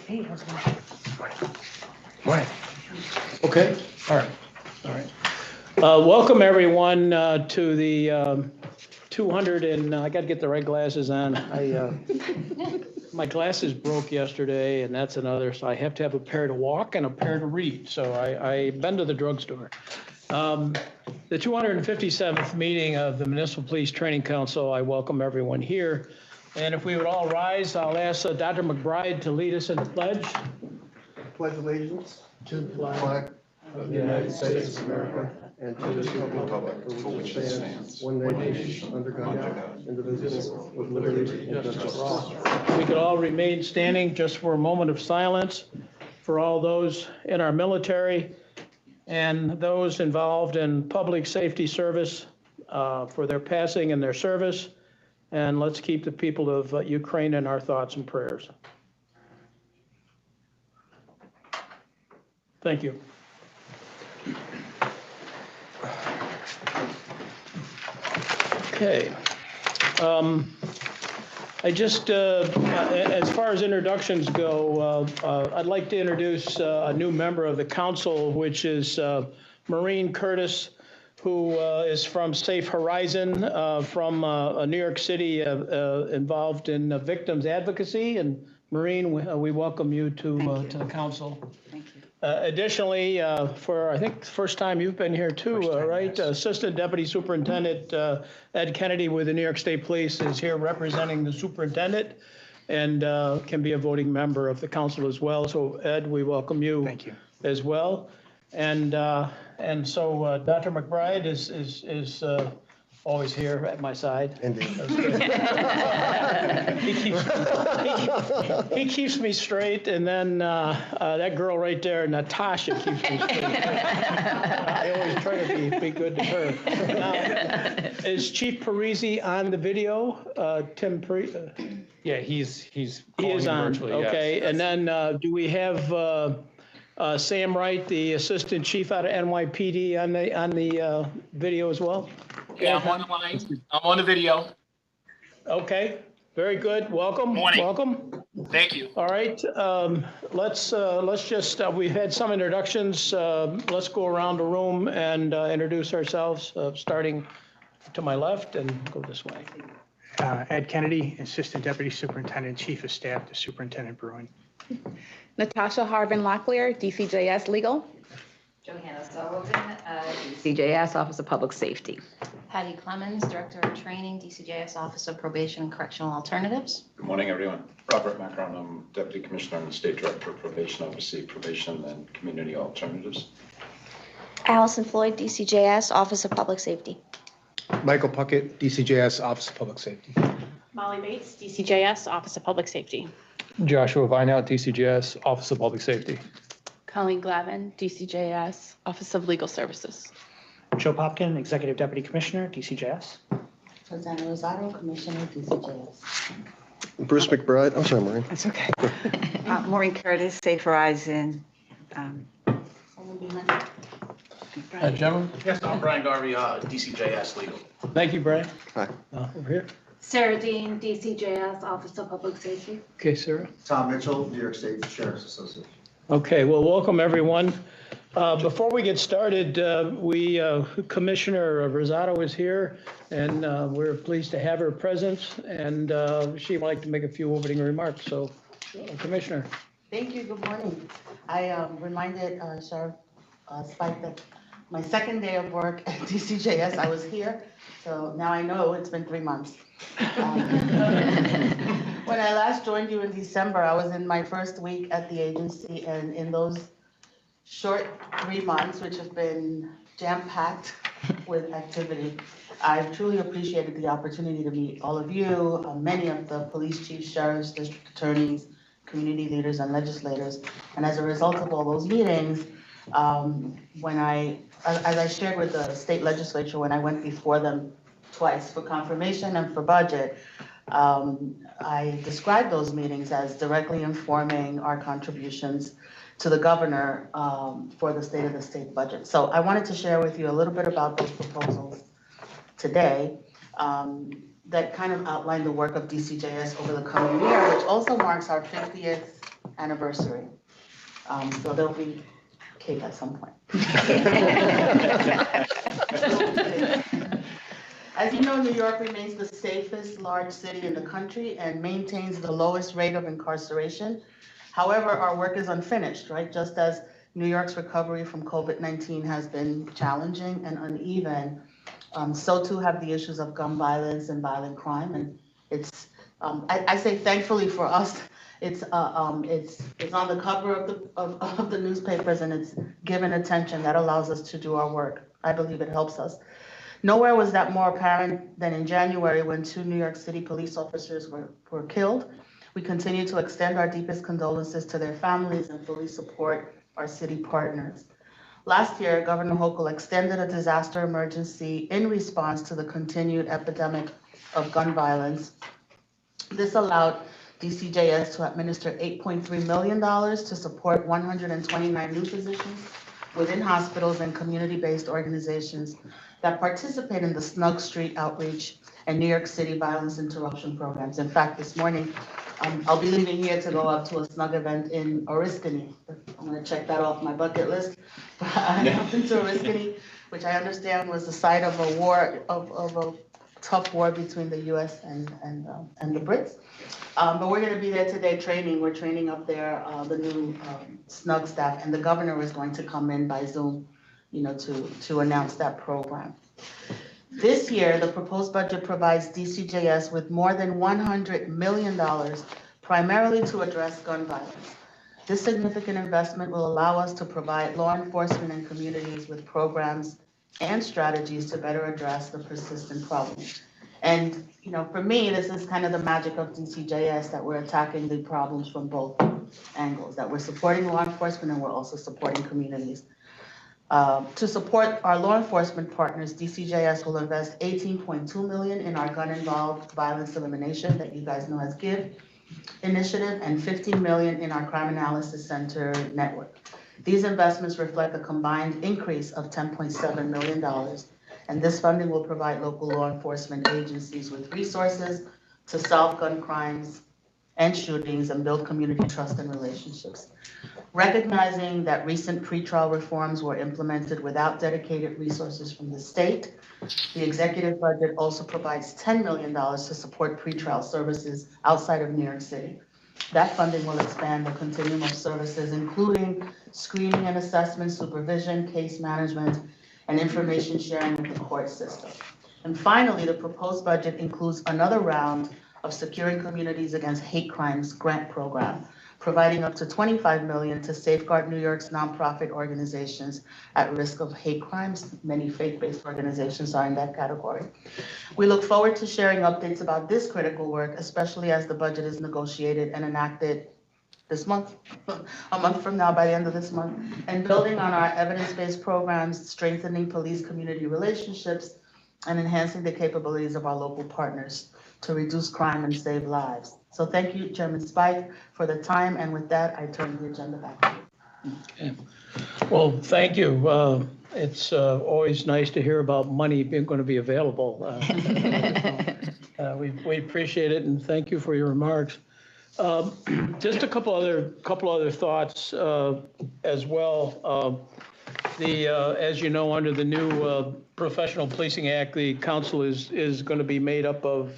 Hey, how's it going? Morning. Okay. All right. Welcome everyone to the 200 and I got to get the right glasses on. My glasses broke yesterday, and that's another. So I have to have a pair to walk and a pair to read. So I've been to the drugstore. The 257th meeting of the Municipal Police Training Council. I welcome everyone here. And if we would all rise, I'll ask Dr. McBride to lead us in the pledge. Pledge allegiance To the flag of the United States of America and to the republic for which it stands, one nation, under God, indivisible, with liberty and justice for all. We could all remain standing just for a moment of silence for all those in our military and those involved in public safety service for their passing and their service. And let's keep the people of Ukraine in our thoughts and prayers. Thank you. Okay. I just, as far as introductions go, I'd like to introduce a new member of the council, which is Maureen Curtis, who is from Safe Horizon, from New York City, involved in victims advocacy. And Maureen, we welcome you to the council. Thank you. Additionally, for I think the first time you've been here too, right? Yes. Assistant Deputy Superintendent Ed Kennedy with the New York State Police is here representing the superintendent and can be a voting member of the council as well. So Ed, we welcome you. Thank you. As well. And so Dr. McBride is always here at my side. Indeed. He keeps me straight, and then that girl right there, Natasha, keeps me straight. I always try to be good to her. Now, is Chief Parisi on the video? Tim Parisi? Yeah, he's He is on. virtually. Okay, yes. and then do we have Sam Wright, the Assistant Chief out of NYPD, on the video as well? Yeah, I'm on the line. I'm on the video. Okay, very good. Welcome. Morning. Welcome. Thank you. All right, let's just, we've had some introductions. Let's go around the room and introduce ourselves, starting to my left and go this way. Ed Kennedy, Assistant Deputy Superintendent, Chief of Staff to Superintendent Bruin. Natasha Harbin-Locklear, DCJS Legal. Johanna Sullivan, DCJS Office of Public Safety. Patty Clemens, Director of Training, DCJS Office of Probation and Correctional Alternatives. Good morning, everyone. Robert Macron, I'm Deputy Commissioner and State Director of Probation, oversee probation and community alternatives. Allison Floyd, DCJS Office of Public Safety. Michael Puckett, DCJS Office of Public Safety. Molly Bates, DCJS Office of Public Safety. Joshua Vineout, DCJS, Office of Public Safety. Colleen Glavin, DCJS Office of Legal Services. Joe Popkin, Executive Deputy Commissioner, DCJS. Rosanna Rosario, Commissioner, DCJS. Bruce McBride, I'm sorry, Maureen. That's okay. Maureen Curtis, Safe Horizon. Someone behind. Gentlemen. Yes, I'm Brian Garvey, DCJS Legal. Thank you, Brian. Hi. Over here. Sarah Dean, DCJS Office of Public Safety. Okay, Sarah. Tom Mitchell, New York State Sheriff's Association. Okay, well, welcome everyone. Before we get started, Commissioner Rosado is here, and we're pleased to have her present, and she'd like to make a few opening remarks. So, Commissioner. Thank you. Good morning. I reminded Sheriff Spike that my second day of work at DCJS, I was here. So now I know it's been 3 months. When I last joined you in December, I was in my first week at the agency, and in those short 3 months, which have been jam-packed with activity, I've truly appreciated the opportunity to meet all of you, many of the police chiefs, sheriffs, district attorneys, community leaders, and legislators. And as a result of all those meetings, as I shared with the state legislature when I went before them twice for confirmation and for budget, I described those meetings as directly informing our contributions to the governor for the state of the state budget. So I wanted to share with you a little bit about those proposals today that kind of outline the work of DCJS over the coming year, which also marks our 50th anniversary. So there'll be cake at some point. As you know, New York remains the safest large city in the country and maintains the lowest rate of incarceration. However, our work is unfinished, right? Just as New York's recovery from COVID-19 has been challenging and uneven, so too have the issues of gun violence and violent crime. And it's, I say thankfully for us, it's on the cover of the newspapers, and it's given attention that allows us to do our work. I believe it helps us. Nowhere was that more apparent than in January when 2 New York City police officers were killed. We continue to extend our deepest condolences to their families and fully support our city partners. Last year, Governor Hochul extended a disaster emergency in response to the continued epidemic of gun violence. This allowed DCJS to administer $8.3 million to support 129 new positions within hospitals and community-based organizations that participate in the Snug Street Outreach and New York City Violence Interruption Programs. In fact, this morning, I'll be leaving here to go up to a Snug event in Oriskany. I'm gonna check that off my bucket list. I went to Oriskany, which I understand was the site of a war, of a tough war between the US and the Brits. But we're gonna be there today training. We're training up there the new Snug staff, and the governor is going to come in by Zoom, you know, to announce that program. This year, the proposed budget provides DCJS with more than $100 million, primarily to address gun violence. This significant investment will allow us to provide law enforcement and communities with programs and strategies to better address the persistent problem. And, you know, for me, this is kind of the magic of DCJS, that we're attacking the problems from both angles, that we're supporting law enforcement and we're also supporting communities. To support our law enforcement partners, DCJS will invest $18.2 million in our gun-involved violence elimination, that you guys know as GIVE initiative, and $15 million in our Crime Analysis Center network. These investments reflect a combined increase of $10.7 million, and this funding will provide local law enforcement agencies with resources to solve gun crimes and shootings and build community trust and relationships. Recognizing that recent pretrial reforms were implemented without dedicated resources from the state, the executive budget also provides $10 million to support pretrial services outside of New York City. That funding will expand the continuum of services, including screening and assessment, supervision, case management, and information sharing with the court system. And finally, the proposed budget includes another round of Securing Communities Against Hate Crimes grant program, providing up to $25 million to safeguard New York's nonprofit organizations at risk of hate crimes. Many faith-based organizations are in that category. We look forward to sharing updates about this critical work, especially as the budget is negotiated and enacted this month, a month from now, by the end of this month, and building on our evidence-based programs, strengthening police-community relationships, and enhancing the capabilities of our local partners to reduce crime and save lives. So thank you, Chairman Spike, for the time, and with that, I turn the agenda back to you. Okay. Well, thank you. It's always nice to hear about money being going to be available. We appreciate it, and thank you for your remarks. Just a couple other thoughts as well. As you know, under the new Professional Policing Act, the council is going to be made up of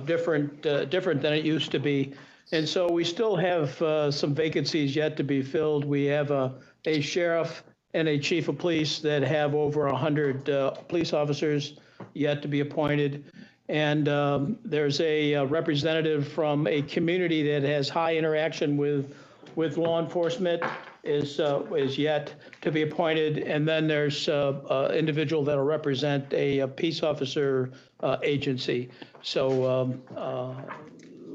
different than it used to be, and so we still have some vacancies yet to be filled. We have a sheriff and a chief of police that have over 100 police officers yet to be appointed. And there's a representative from a community that has high interaction with law enforcement is yet to be appointed. And then there's an individual that'll represent a peace officer agency. So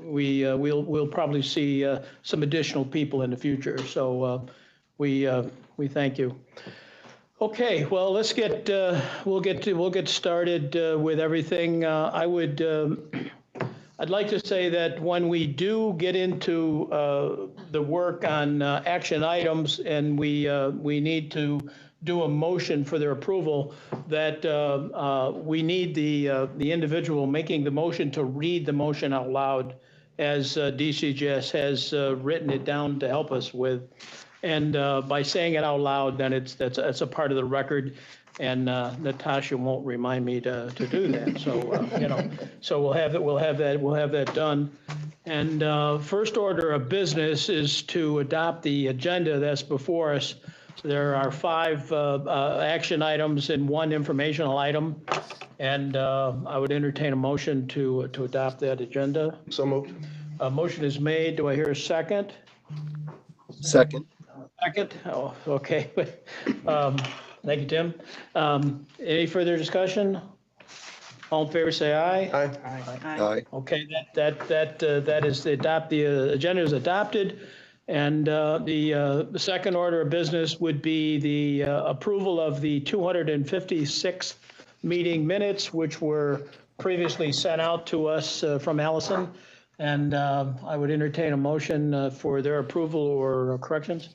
we'll probably see some additional people in the future. So we thank you. Okay, well, let's get we'll get started with everything. I'd like to say that when we do get into the work on action items, and we need to do a motion for their approval, that we need the individual making the motion to read the motion out loud as DCJS has written it down to help us with. And by saying it out loud, then that's a part of the record. And Natasha won't remind me to do that. So, so we'll have that done. And first order of business is to adopt the agenda that's before us. There are 5 action items and 1 informational item. And I would entertain a motion to adopt that agenda. So moved. A motion is made. Do I hear a second? Second. Second? Oh, okay. Thank you, Tim. Any further discussion? All in favor, say aye. Aye. Aye. Okay, that is the agenda is adopted. And the second order of business would be the approval of the 256th meeting minutes, which were previously sent out to us from Allison. And I would entertain a motion for their approval or corrections.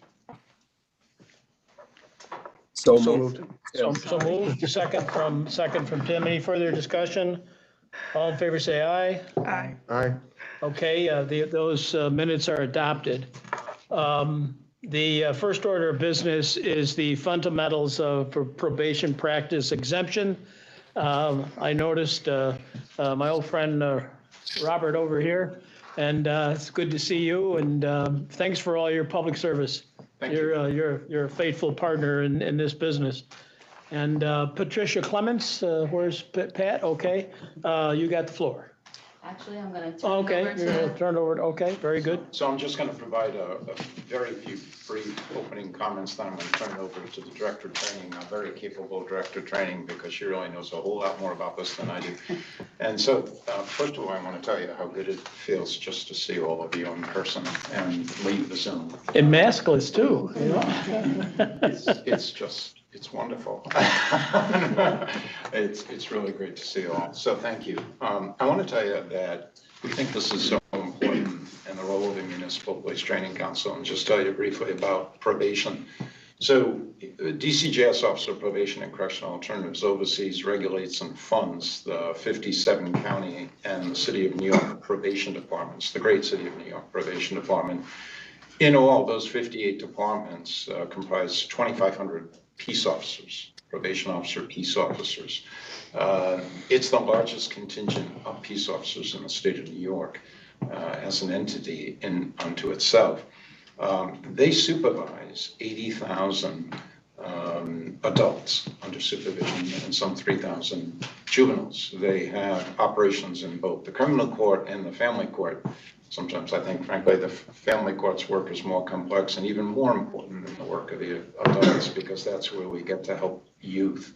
So moved. So moved. Second from Tim. Any further discussion? All in favor, say aye. Aye. Okay, those minutes are adopted. The first order of business is the fundamentals of probation practice exemption. I noticed my old friend Robert over here, and it's good to see you. And thanks for all your public service. Thank you. You're a faithful partner in this business. And Patricia Clements, where's Pat? Okay, you got the floor. Actually, I'm going to turn Okay, it over you're to. gonna turn it over. Okay, very good. So I'm just going to provide a very few brief opening comments, then I'm going to turn it over to the Director of Training, a very capable Director of Training, because she really knows a whole lot more about this than I do. And so, first of all, I want to tell you how good it feels just to see all of you in person and leave the Zoom. And maskless too. It's wonderful. It's really great to see you all. So thank you. I want to tell you that we think this is so important in the role of the Municipal Police Training Council, and just tell you briefly about probation. So DCJS Office of Probation and Correctional Alternatives oversees, regulates, and funds the 57 county and the City of New York probation departments, the great City of New York probation department. In all, those 58 departments comprise 2,500 peace officers, probation officer, peace officers. It's the largest contingent of peace officers in the state of New York as an entity unto itself. They supervise 80,000 adults under supervision and some 3,000 juveniles. They have operations in both the criminal court and the family court. Sometimes I think, frankly, the family court's work is more complex and even more important than the work of the adults, because that's where we get to help youth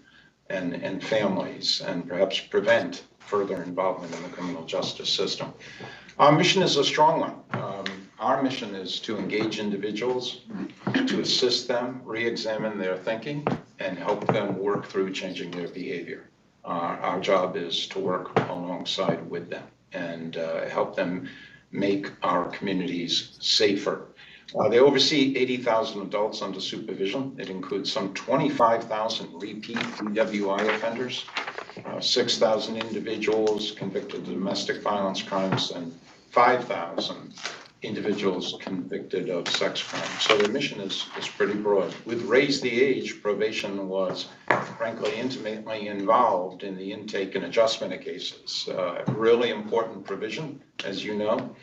and families and perhaps prevent further involvement in the criminal justice system. Our mission is a strong one. Our mission is to engage individuals, to assist them, re-examine their thinking, and help them work through changing their behavior. Our job is to work alongside with them and help them make our communities safer. They oversee 80,000 adults under supervision. It includes some 25,000 repeat DWI offenders, 6,000 individuals convicted of domestic violence crimes, and 5,000 individuals convicted of sex crimes. So their mission is pretty broad. With Raise the Age, probation was frankly intimately involved in the intake and adjustment of cases. Really important provision, as you know.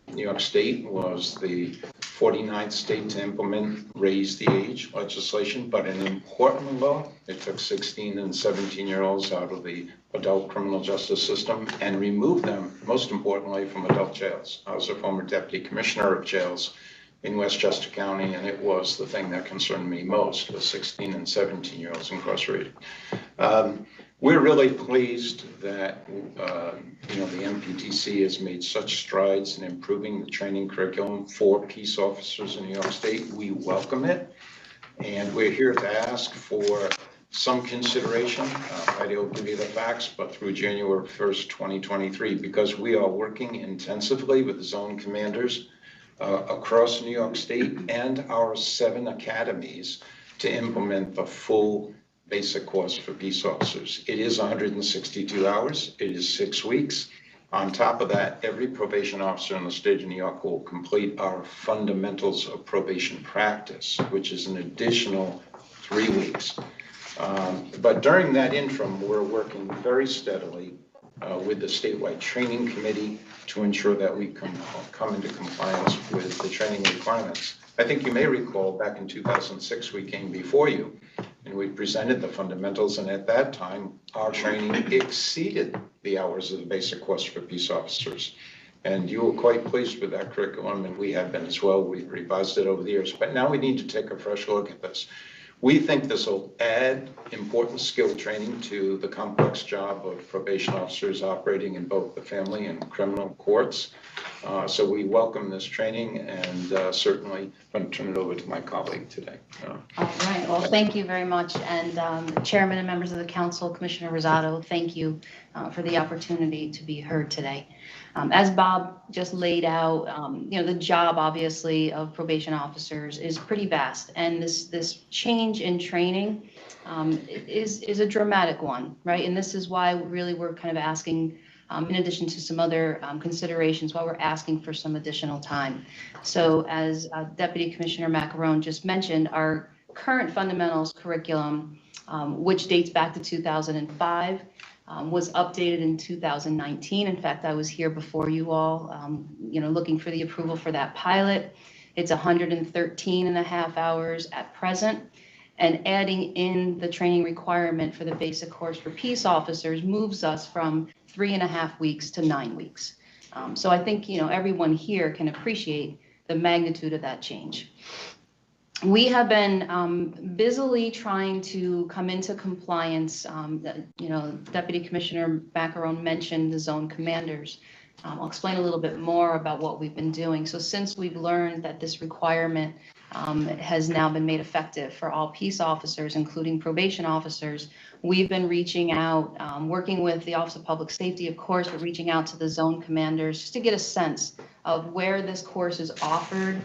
New York State was the 49th state to implement Raise the Age legislation, but an important law. It took 16 and 17-year-olds out of the adult criminal justice system and removed them, most importantly, from adult jails. I was a former deputy commissioner of jails in Westchester County, and it was the thing that concerned me most, was 16 and 17-year-olds incarcerated. We're really pleased that the Mptc has made such strides in improving the training curriculum for peace officers in New York State. We welcome it, and we're here to ask for some consideration. I don't give you the facts, but through January 1st, 2023, because we are working intensively with the zone commanders across New York State and our 7 academies to implement the full basic course for peace officers. It is 162 hours. It is 6 weeks. On top of that, every probation officer in the state of New York will complete our fundamentals of probation practice, which is an additional 3 weeks. But during that interim, we're working very steadily with the statewide training committee to ensure that we come into compliance with the training requirements. I think you may recall back in 2006, we came before you and we presented the fundamentals, and at that time, our training exceeded the hours of the basic course for peace officers. And you were quite pleased with that curriculum, and we have been as well. We've revised it over the years, but now we need to take a fresh look at this. We think this will add important skill training to the complex job of probation officers operating in both the family and criminal courts. So we welcome this training, and certainly I'm going to turn it over to my colleague today. All right, well, thank you very much. And Chairman and members of the council, Commissioner Rosado, thank you for the opportunity to be heard today. As Bob just laid out, the job obviously of probation officers is pretty vast, and this change in training is a dramatic one, right? And this is why really we're kind of asking, in addition to some other considerations, why we're asking for some additional time. So as Deputy Commissioner Macarone just mentioned, our current fundamentals curriculum, which dates back to 2005, was updated in 2019. In fact, I was here before you all, looking for the approval for that pilot. It's 113 and a half hours at present, and adding in the training requirement for the basic course for peace officers moves us from 3.5 weeks to 9 weeks. So I think, everyone here can appreciate the magnitude of that change. We have been busily trying to come into compliance. Deputy Commissioner Macarone mentioned the zone commanders. I'll explain a little bit more about what we've been doing. So since we've learned that this requirement has now been made effective for all peace officers, including probation officers, we've been reaching out, working with the Office of Public Safety, of course, but reaching out to the zone commanders just to get a sense of where this course is offered.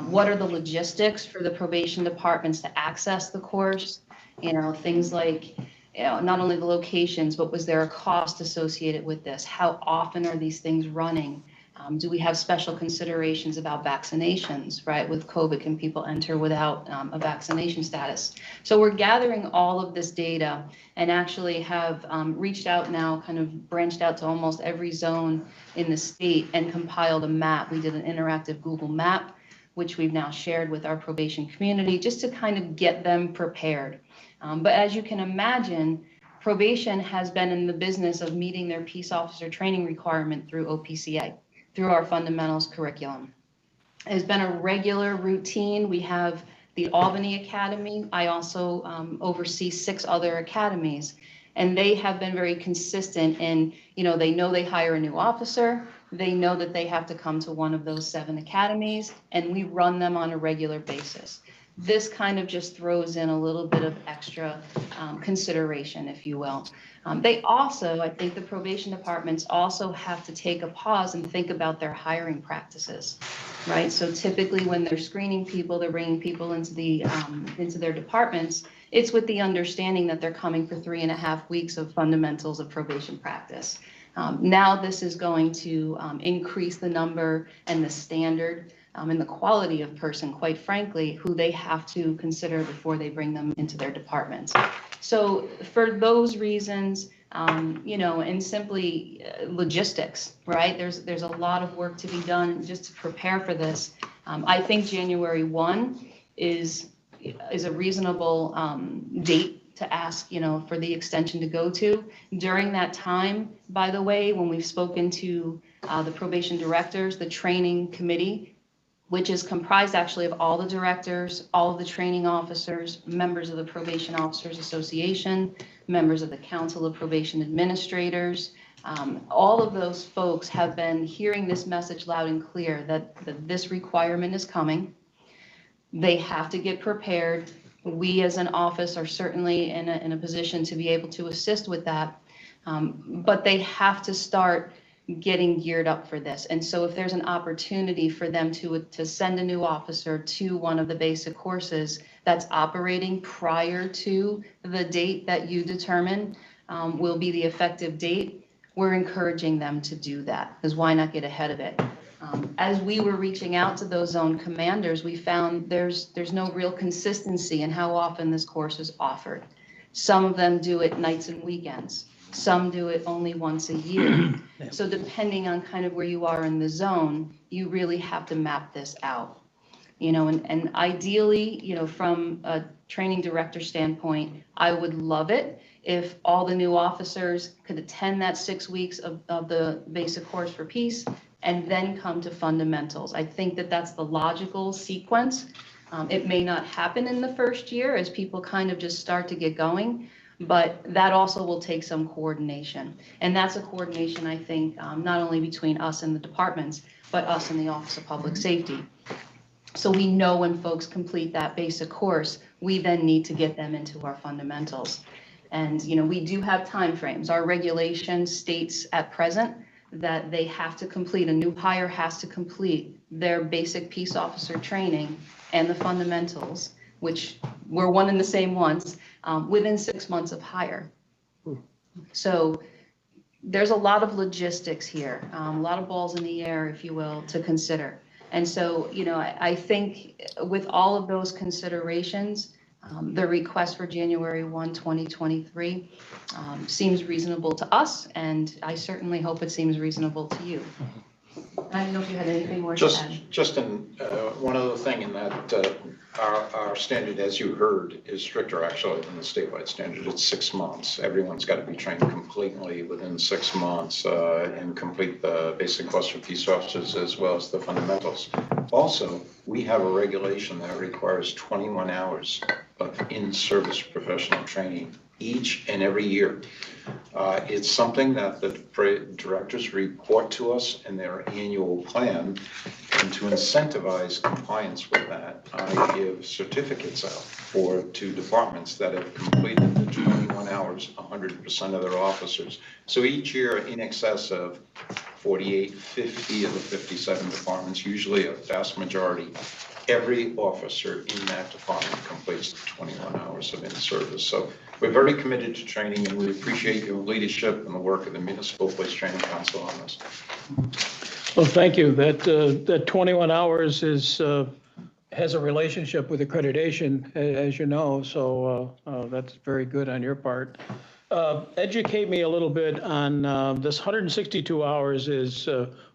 What are the logistics for the probation departments to access the course? Things like, not only the locations, but was there a cost associated with this? How often are these things running? Do we have special considerations about vaccinations, right? With COVID, can people enter without a vaccination status? So we're gathering all of this data and actually have reached out now, kind of branched out to almost every zone in the state and compiled a map. We did an interactive Google map, which we've now shared with our probation community just to kind of get them prepared. But as you can imagine, probation has been in the business of meeting their peace officer training requirement through OPCA, through our fundamentals curriculum. It's been a regular routine. We have the Albany Academy. I also oversee 6 other academies, and they have been very consistent in, they know they hire a new officer, they know that they have to come to one of those 7 academies, and we run them on a regular basis. This kind of just throws in a little bit of extra consideration, if you will. They also, I think the probation departments also have to take a pause and think about their hiring practices, right? So typically when they're screening people, they're bringing people into their departments, it's with the understanding that they're coming for 3.5 weeks of fundamentals of probation practice. Now this is going to increase the number and the standard and the quality of person, quite frankly, who they have to consider before they bring them into their departments. So for those reasons, and simply logistics, right? There's a lot of work to be done just to prepare for this. I think January 1 is a reasonable date to ask, for the extension to go to. During that time, by the way, when we've spoken to the probation directors, the training committee, which is comprised actually of all the directors, all of the training officers, members of the Probation Officers Association, members of the Council of Probation Administrators. All of those folks have been hearing this message loud and clear that this requirement is coming. They have to get prepared. We as an office are certainly in a position to be able to assist with that, but they have to start getting geared up for this. And so if there's an opportunity for them to send a new officer to one of the basic courses that's operating prior to the date that you determine will be the effective date, we're encouraging them to do that, because why not get ahead of it? As we were reaching out to those zone commanders, we found there's no real consistency in how often this course is offered. Some of them do it nights and weekends. Some do it only once a year. So depending on kind of where you are in the zone, you really have to map this out. And ideally, from a training director standpoint, I would love it if all the new officers could attend that 6 weeks of the basic course for peace and then come to fundamentals. I think that that's the logical sequence. It may not happen in the first year as people kind of just start to get going, but that also will take some coordination. And that's a coordination, I think, not only between us and the departments, but us and the Office of Public Safety. So we know when folks complete that basic course, we then need to get them into our fundamentals. And, we do have timeframes. Our regulation states at present that they have to complete, a new hire has to complete their basic peace officer training and the fundamentals, which were one and the same ones, within 6 months of hire. So there's a lot of logistics here, a lot of balls in the air, if you will, to consider. And so, I think with all of those considerations, the request for January 1, 2023 seems reasonable to us, and I certainly hope it seems reasonable to you. I don't know if you had anything more to add. Just in one other thing in that our standard, as you heard, is stricter actually than the statewide standard. It's 6 months. Everyone's got to be trained completely within 6 months and complete the basic course for peace officers as well as the fundamentals. Also, we have a regulation that requires 21 hours of in-service professional training each and every year. It's something that the directors report to us in their annual plan, and to incentivize compliance with that, I give certificates out to departments that have completed the 21 hours, 100% of their officers. So each year, in excess of 48, 50 of the 57 departments, usually a vast majority, every officer in that department completes the 21 hours of in-service. So we're very committed to training, and we appreciate your leadership and the work of the Municipal Police Training Council on this. Well, thank you. That 21 hours has a relationship with accreditation, as you know, so that's very good on your part. Educate me a little bit on this 162 hours is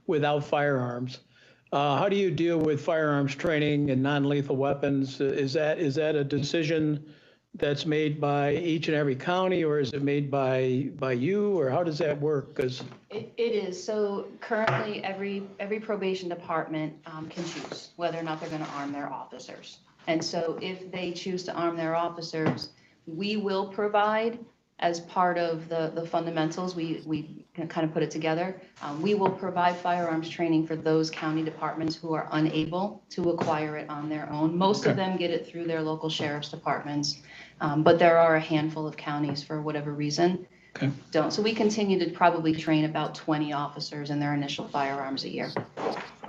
without firearms. How do you deal with firearms training and non-lethal weapons? Is that a decision that's made by each and every county, or is it made by you, or how does that work? Because it is. So currently, every probation department can choose whether or not they're going to arm their officers. And so if they choose to arm their officers, we will provide, as part of the fundamentals, we can kind of put it together. We will provide firearms training for those county departments who are unable to acquire it on their own. Most of them get it through their local sheriff's departments, but there are a handful of counties, for whatever reason, don't. So we continue to probably train about 20 officers in their initial firearms a year.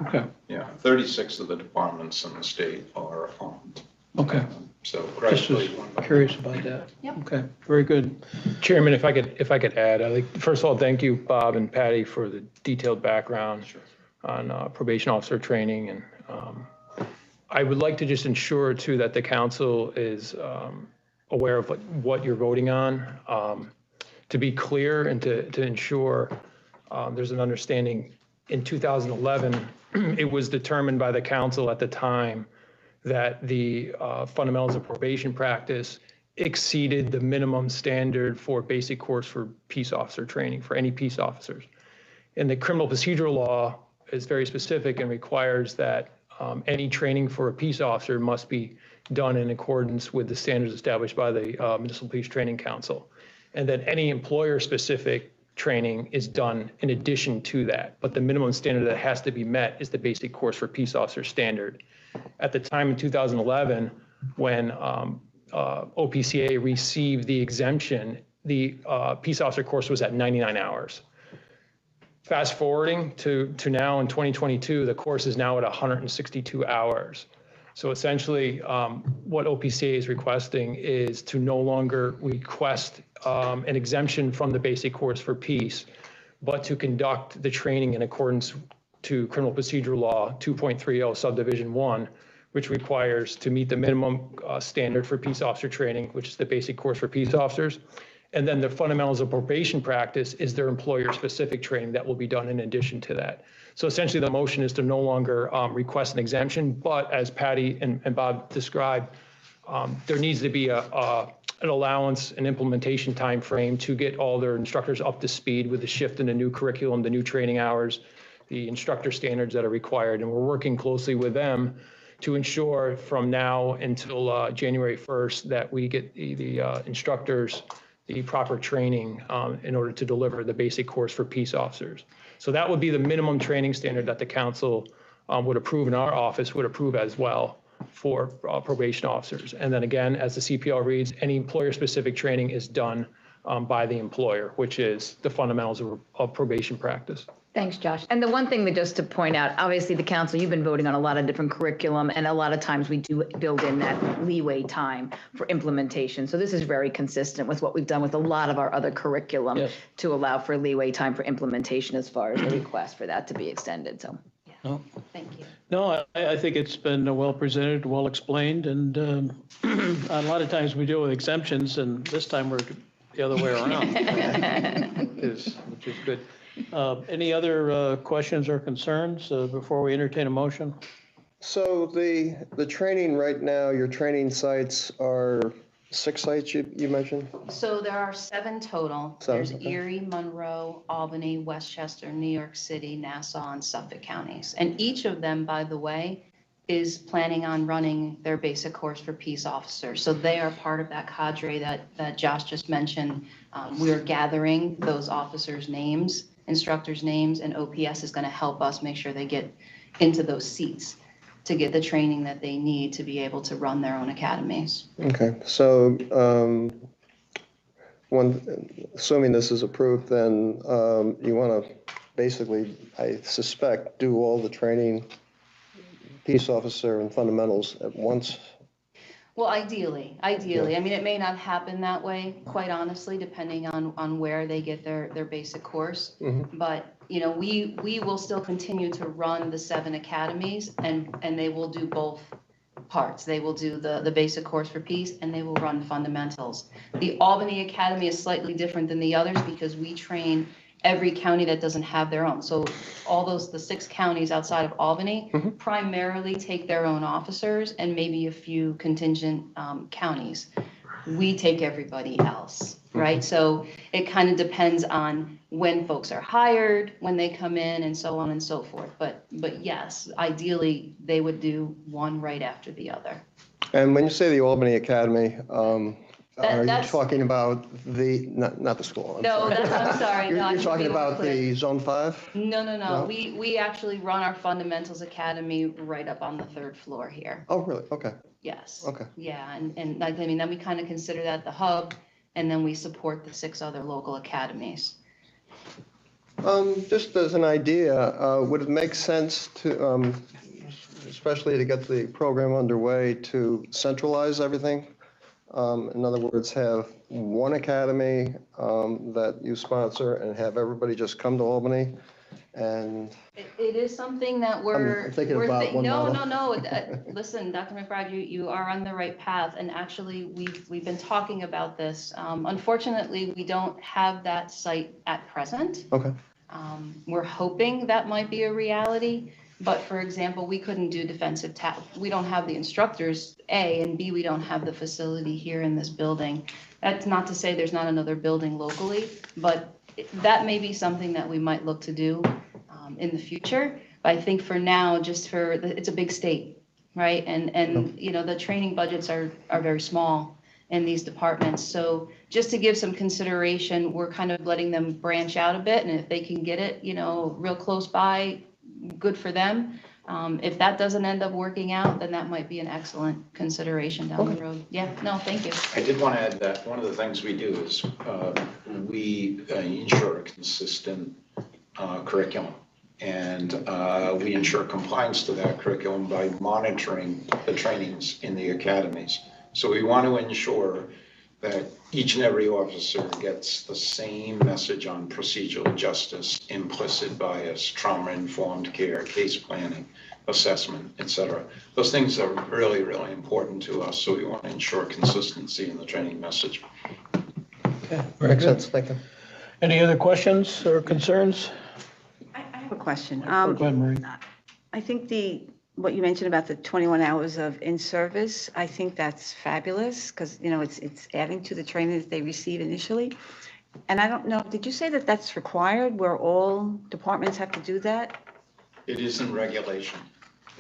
Okay. Yeah, 36 of the departments in the state are armed. Okay. So Just was curious about that. Yep. Okay, very good. Chairman, if I could add, first of all, thank you, Bob and Patty, for the detailed background on probation officer training. And I would like to just ensure too that the council is aware of what you're voting on. To be clear and to ensure there's an understanding, in 2011, it was determined by the council at the time that the fundamentals of probation practice exceeded the minimum standard for basic course for peace officer training for any peace officers. And the criminal procedural law is very specific and requires that any training for a peace officer must be done in accordance with the standards established by the Municipal Police Training Council, and that any employer-specific training is done in addition to that. But the minimum standard that has to be met is the basic course for peace officer standard. At the time in 2011, when OPCA received the exemption, the peace officer course was at 99 hours. Fast forwarding to now in 2022, the course is now at 162 hours. So essentially, what OPCA is requesting is to no longer request an exemption from the basic course for peace, but to conduct the training in accordance to Criminal Procedure Law 2.30 subdivision 1, which requires to meet the minimum standard for peace officer training, which is the basic course for peace officers. And then the fundamentals of probation practice is their employer-specific training that will be done in addition to that. So essentially, the motion is to no longer request an exemption, but as Patty and Bob described, there needs to be an allowance, an implementation time frame to get all their instructors up to speed with the shift in the new curriculum, the new training hours, the instructor standards that are required. And we're working closely with them to ensure from now until January 1st that we get the instructors the proper training in order to deliver the basic course for peace officers. So that would be the minimum training standard that the council would approve, and our office would approve as well for probation officers. And then again, as the CPL reads, any employer-specific training is done by the employer, which is the fundamentals of probation practice. Thanks, Josh. And the one thing that just to point out, obviously the council, you've been voting on a lot of different curriculum, and a lot of times we do build in that leeway time for implementation. So this is very consistent with what we've done with a lot of our other curriculum. Yes. To allow for leeway time for implementation as far as the request for that to be extended, so. No, Thank you. no, I think it's been well presented, well explained, and a lot of times we deal with exemptions, and this time we're the other way around, which is good. Any other questions or concerns before we entertain a motion? So the training right now, your training sites are 6 sites you mentioned? So there are 7 total. Seven, There's okay. Erie, Monroe, Albany, Westchester, New York City, Nassau, and Suffolk counties. And each of them, by the way, is planning on running their basic course for peace officers. So they are part of that cadre that Josh just mentioned. We're gathering those officers' names, instructors' names, and OPS is going to help us make sure they get into those seats to get the training that they need to be able to run their own academies. Okay, so assuming this is approved, then you want to basically, I suspect, do all the training, peace officer and fundamentals at once? Well, ideally. I mean, it may not happen that way, quite honestly, depending on where they get their basic course. Mhm. But, you know, we will still continue to run the 7 academies, and they will do both parts. They will do the basic course for peace, and they will run fundamentals. The Albany Academy is slightly different than the others because we train every county that doesn't have their own. So all the 6 counties outside of Albany primarily take their own officers, and maybe a few contingent counties. We take everybody else, right? So it kind of depends on when folks are hired, when they come in, and so on and so forth. But yes, ideally, they would do one right after the other. And when you say the Albany Academy, are you that's- talking about not the school? No, I'm sorry. You're No, I should talking be more about clear. the Zone 5? No. No? We actually run our fundamentals academy right up on the 3rd floor here. Oh, really? Okay. Yes. Okay. Yeah, and like, I mean, then we kind of consider that the hub, and then we support the 6 other local academies. Just as an idea, would it make sense to, especially to get the program underway, to centralize everything? In other words, have one academy that you sponsor and have everybody just come to Albany? And It is something that we're. I'm thinking we're about thi- one No. model. Listen, Dr. McBride, you are on the right path, and actually, we've been talking about this. Unfortunately, we don't have that site at present. Okay. We're hoping that might be a reality, but for example, we couldn't do defensive we don't have the instructors, A, and B, we don't have the facility here in this building. That's not to say there's not another building locally, but that may be something that we might look to do in the future. But I think for now, it's a big state, right? And you know, the training budgets are very small in these departments. So just to give some consideration, we're kind of letting them branch out a bit, and if they can get it, you know, real close by, good for them. If that doesn't end up working out, then that might be an excellent consideration down the road. Yeah, no, thank you. I did want to add that one of the things we do is we ensure a consistent curriculum. And we ensure compliance to that curriculum by monitoring the trainings in the academies. So we want to ensure that each and every officer gets the same message on procedural justice, implicit bias, trauma-informed care, case planning, assessment, et cetera. Those things are really, really important to us, so we want to ensure consistency in the training message. Okay, very Makes good. sense, thank you. Any other questions or concerns? I have a question. Go ahead, Marie. I think what you mentioned about the 21 hours of in-service, I think that's fabulous because, it's adding to the training that they receive initially. And I don't know, did you say that that's required where all departments have to do that? It is in regulation,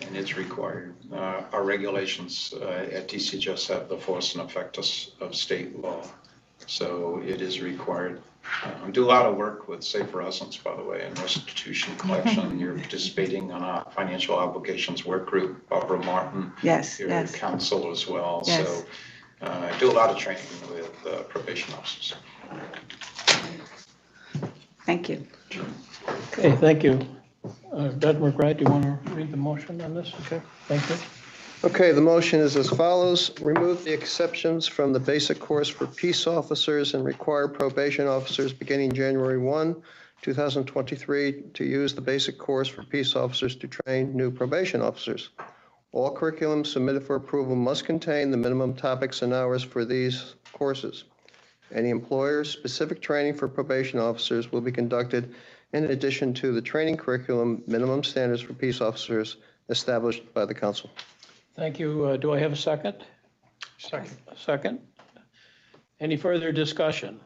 and it's required. Our regulations at DCJS have the force and effect of state law, so it is required. We do a lot of work with safer residents, by the way, and restitution collection. You're participating on a financial obligations work group, Barbara Martin. Yes, Your yes. counsel as well. Yes. So I do a lot of training with probation officers. Thank you. Okay, thank you. Doug McBride, do you want to read the motion on this? Okay, thank you. Okay, the motion is as follows. Remove the exceptions from the basic course for peace officers and require probation officers beginning January 1, 2023 to use the basic course for peace officers to train new probation officers. All curriculum submitted for approval must contain the minimum topics and hours for these courses. Any employer-specific training for probation officers will be conducted in addition to the training curriculum minimum standards for peace officers established by the council. Thank you. Do I have a second? Second. Second. Any further discussion?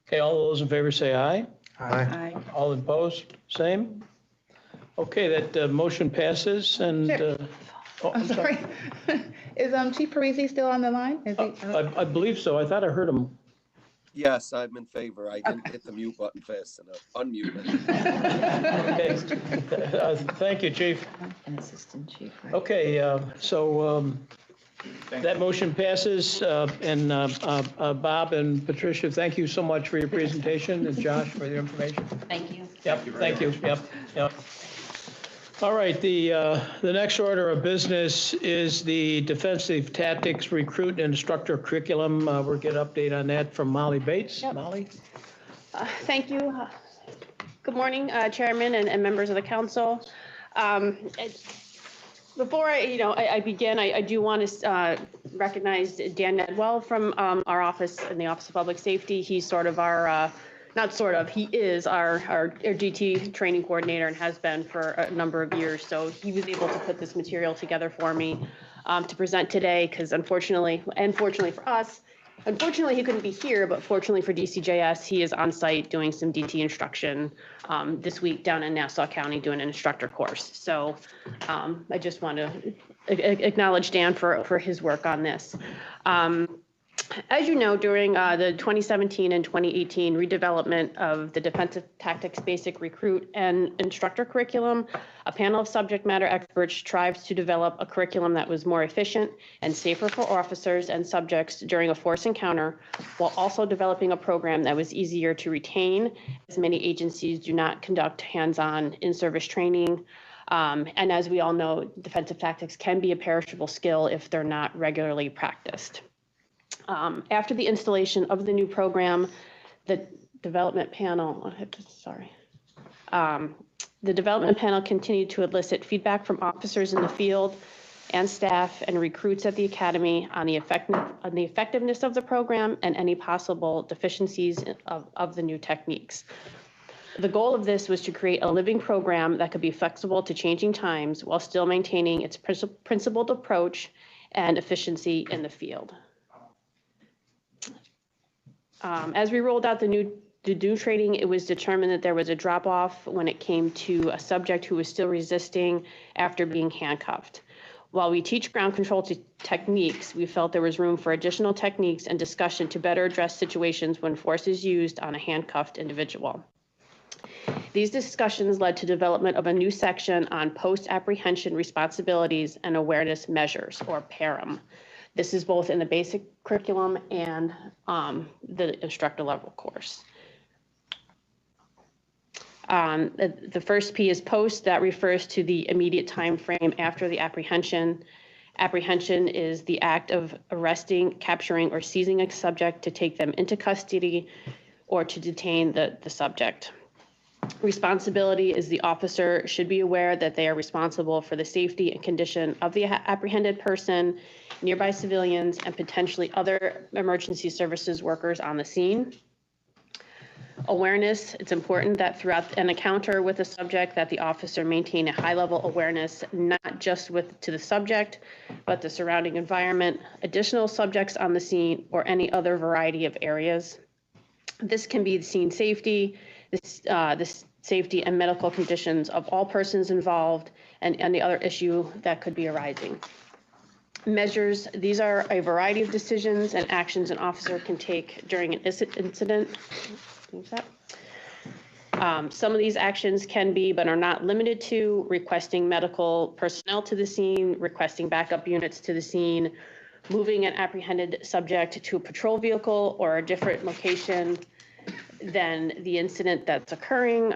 Okay, all those in favor say aye. Aye. All opposed, same? Okay, that motion passes and, oh, I'm sorry. Is Chief Parisi still on the line? Is he? I believe so. I thought I heard him. Yes, I'm in favor. I didn't hit the mute button fast enough. Unmute me. Okay. Thank you, Chief. An assistant chief, right? Okay, so that motion passes, and Bob and Patricia, thank you so much for your presentation, and Josh for the information. Thank you. Yep, thank you, yep. All right, the next order of business is the Defensive Tactics Recruit and Instructor Curriculum. We'll get an update on that from Molly Bates. Yep. Molly? Thank you. Good morning, Chairman and members of the council. Before I begin, I do want to recognize Dan Nedwell from our office in the Office of Public Safety. He's sort of our, he is our GT training coordinator and has been for a number of years. So he was able to put this material together for me to present today because unfortunately for us, unfortunately he couldn't be here, but fortunately for DCJS, he is on site doing some DT instruction this week down in Nassau County doing an instructor course. So I just want to acknowledge Dan for his work on this. As you know, during the 2017 and 2018 redevelopment of the Defensive Tactics Basic Recruit and Instructor Curriculum, a panel of subject matter experts strived to develop a curriculum that was more efficient and safer for officers and subjects during a force encounter, while also developing a program that was easier to retain, as many agencies do not conduct hands-on in-service training. And as we all know, defensive tactics can be a perishable skill if they're not regularly practiced. After the installation of the new program, the development panel, the development panel continued to elicit feedback from officers in the field and staff and recruits at the academy on the effectiveness of the program and any possible deficiencies of the new techniques. The goal of this was to create a living program that could be flexible to changing times while still maintaining its principled approach and efficiency in the field. As we rolled out the new training, it was determined that there was a drop off when it came to a subject who was still resisting after being handcuffed. While we teach ground control techniques, we felt there was room for additional techniques and discussion to better address situations when force is used on a handcuffed individual. These discussions led to development of a new section on post-apprehension responsibilities and awareness measures, or PARAM. This is both in the basic curriculum and the instructor level course. The first P is post. That refers to the immediate time frame after the apprehension. Apprehension is the act of arresting, capturing, or seizing a subject to take them into custody or to detain the subject. Responsibility is the officer should be aware that they are responsible for the safety and condition of the apprehended person, nearby civilians, and potentially other emergency services workers on the scene. Awareness, it's important that throughout an encounter with a subject that the officer maintain a high level awareness, not just to the subject, but the surrounding environment, additional subjects on the scene, or any other variety of areas. This can be scene safety, the safety and medical conditions of all persons involved, and any other issue that could be arising. Measures, these are a variety of decisions and actions an officer can take during an incident. Some of these actions can be, but are not limited to, requesting medical personnel to the scene, requesting backup units to the scene, moving an apprehended subject to a patrol vehicle or a different location than the incident that's occurring,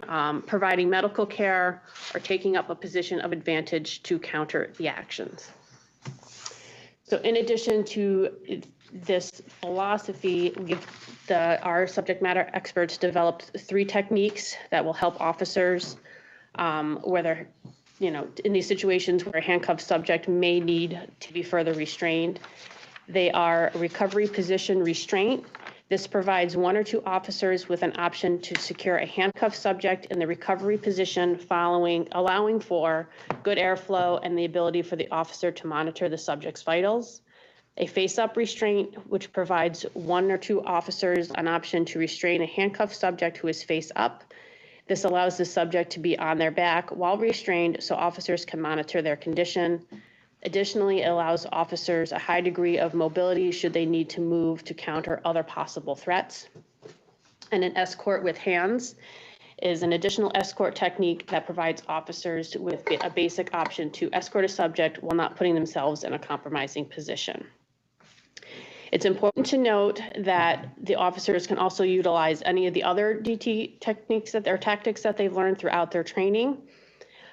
providing medical care, or taking up a position of advantage to counter the actions. So in addition to this philosophy, our subject matter experts developed 3 techniques that will help officers, whether, in these situations where a handcuffed subject may need to be further restrained. They are recovery position restraint. This provides 1 or 2 officers with an option to secure a handcuffed subject in the recovery position allowing for good airflow and the ability for the officer to monitor the subject's vitals. A face-up restraint, which provides 1 or 2 officers an option to restrain a handcuffed subject who is face up. This allows the subject to be on their back while restrained so officers can monitor their condition. Additionally, it allows officers a high degree of mobility should they need to move to counter other possible threats. And an escort with hands is an additional escort technique that provides officers with a basic option to escort a subject while not putting themselves in a compromising position. It's important to note that the officers can also utilize any of the other DT techniques tactics that they've learned throughout their training.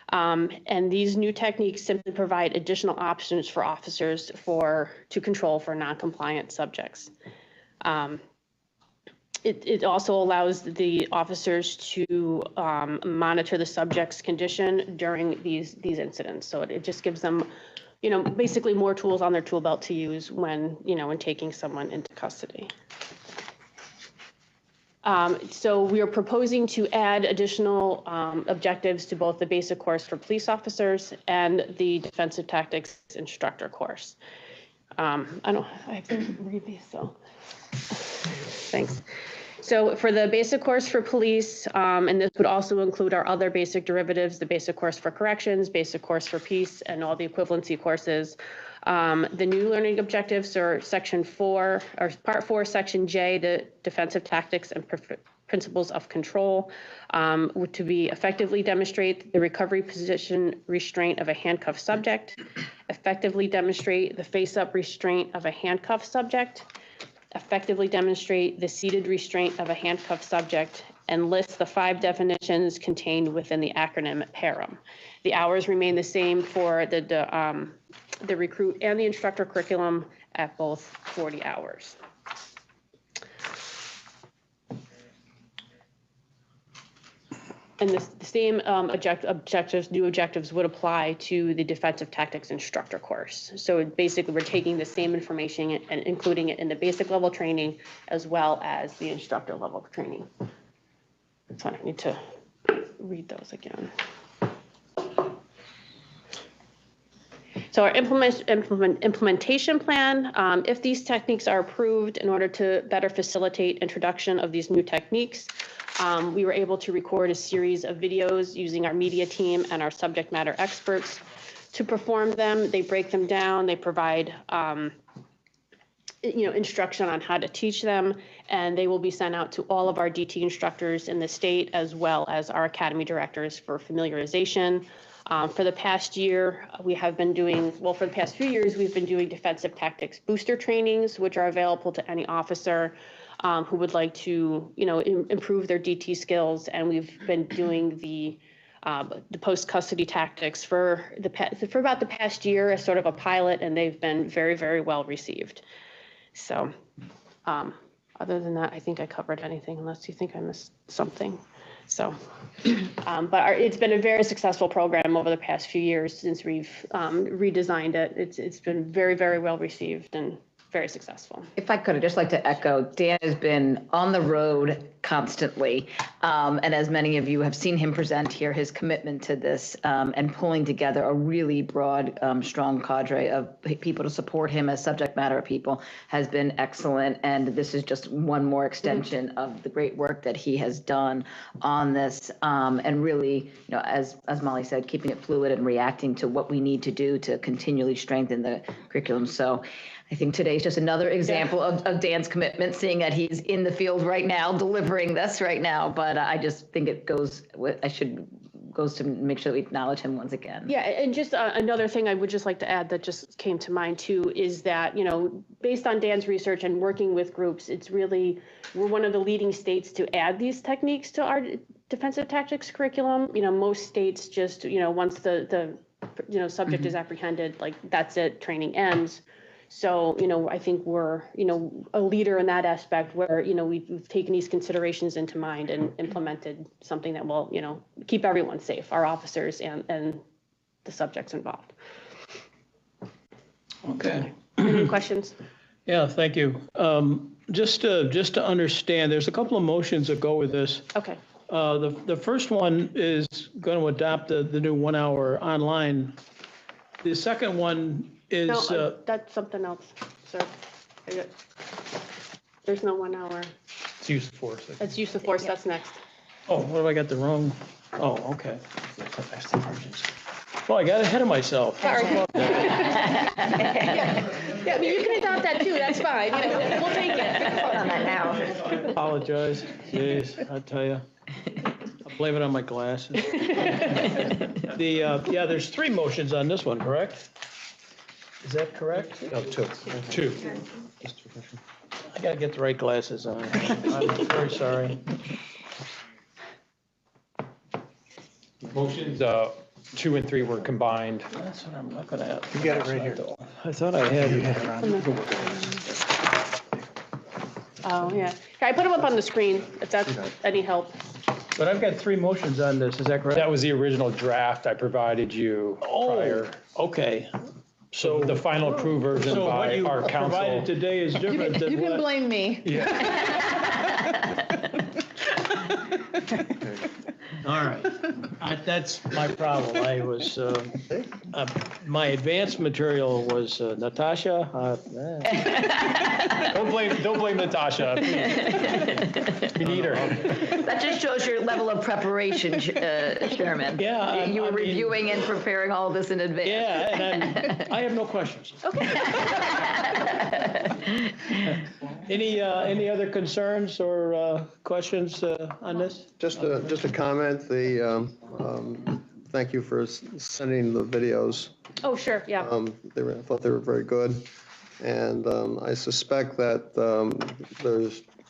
And these new techniques simply provide additional options for officers to control for non-compliant subjects. It also allows the officers to monitor the subject's condition during these incidents. So it just gives them, basically more tools on their tool belt to use when taking someone into custody. So we are proposing to add additional objectives to both the basic course for police officers and the defensive tactics instructor course. I have to read these, so thanks. So for the basic course for police, and this would also include our other basic derivatives, the basic course for corrections, basic course for peace, and all the equivalency courses. The new learning objectives are section 4, or part 4, section J, the defensive tactics and principles of control, to be effectively demonstrate the recovery position restraint of a handcuffed subject, effectively demonstrate the face-up restraint of a handcuffed subject, effectively demonstrate the seated restraint of a handcuffed subject, and list the 5 definitions contained within the acronym PARAM. The hours remain the same for the recruit and the instructor curriculum at both 40 hours. And the same new objectives would apply to the defensive tactics instructor course. So basically, we're taking the same information and including it in the basic level training as well as the instructor level training. So I need to read those again. So our implementation plan, if these techniques are approved in order to better facilitate introduction of these new techniques, we were able to record a series of videos using our media team and our subject matter experts to perform them. They break them down, they provide instruction on how to teach them, and they will be sent out to all of our DT instructors in the state as well as our academy directors for familiarization. For the past year, we have been doing, for the past few years, we've been doing defensive tactics booster trainings, which are available to any officer who would like to, improve their DT skills. And we've been doing the the post-custody tactics for about the past year as sort of a pilot, and they've been very, very well received. So other than that, I think I covered anything unless you think I missed something. So, but it's been a very successful program over the past few years since we've redesigned it. It's been very, very well received and very successful. If I could, I'd just like to echo, Dan has been on the road constantly. And as many of you have seen him present here, his commitment to this and pulling together a really broad, strong cadre of people to support him as subject matter people has been excellent. And this is just one more extension of the great work that he has done on this. And really, you know, as Molly said, keeping it fluid and reacting to what we need to do to continually strengthen the curriculum. So I think today's just another example of Dan's commitment, seeing that he's in the field right now, delivering this right now. But I just think it goes to make sure that we acknowledge him once again. Yeah, and just another thing I would just like to add that just came to mind too is that, you know, based on Dan's research and working with groups, it's really, we're one of the leading states to add these techniques to our defensive tactics curriculum. You know, most states just, you know, once the subject is apprehended, like that's it, training ends. So, you know, I think we're, you know, a leader in that aspect where, you know, we've taken these considerations into mind and implemented something that will, you know, keep everyone safe, our officers and the subjects involved. Okay. Any questions? Yeah, thank you. Just to understand, there's a couple of motions that go with this. Okay. The first one is going to adopt the new 1 hour online. The second one is. No, that's something else, sir. There's no 1 hour. It's use of force. That's use of force, that's next. Oh, what have I got the wrong? Oh, okay. Well, I got ahead of myself. Sorry. Yeah, I mean, you can adopt that too, that's fine, you know, we'll take it. On that now. Apologize. Jeez, I tell you. I'll blame it on my glasses. Yeah, there's 3 motions on this one, correct? Is that correct? No, two. I gotta get the right glasses on. I'm very sorry. Motions 2 and 3 were combined. That's what I'm looking at. You got it right here. I thought I had it. Oh, yeah. Okay, I put them up on the screen, if that's any help. But I've got 3 motions on this, is that correct? That was the original draft I provided you prior. Okay. So the final approved version So what by you our provided council. today is different than You can what. blame me. All right. That's my problem. I was, my advanced material was Natasha. Don't blame Natasha. We need her. That just shows your level of preparation, Chairman. Yeah, You were I mean- reviewing and preparing all this in advance. Yeah, and I have no questions. Okay. Any other concerns or questions on this? Just a comment, thank you for sending the videos. Oh, sure, yeah. I thought they were very good. And I suspect that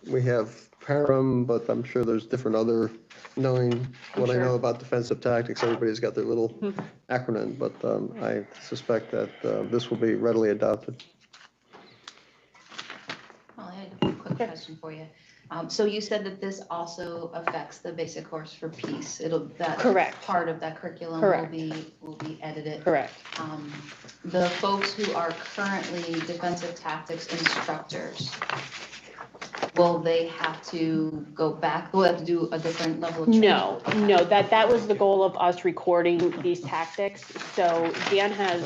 we have Param, but I'm sure there's different other, knowing what I know about defensive tactics, everybody's got their little acronym, but I suspect that this will be readily adopted. Well, I had a quick question for you. So you said that this also affects the basic course for peace. That Correct. part of that curriculum Correct. will be edited. Correct. The folks who are currently defensive tactics instructors, will they have to go back? Will they have to do a different level of training? No, that was the goal of us recording these tactics. So Dan has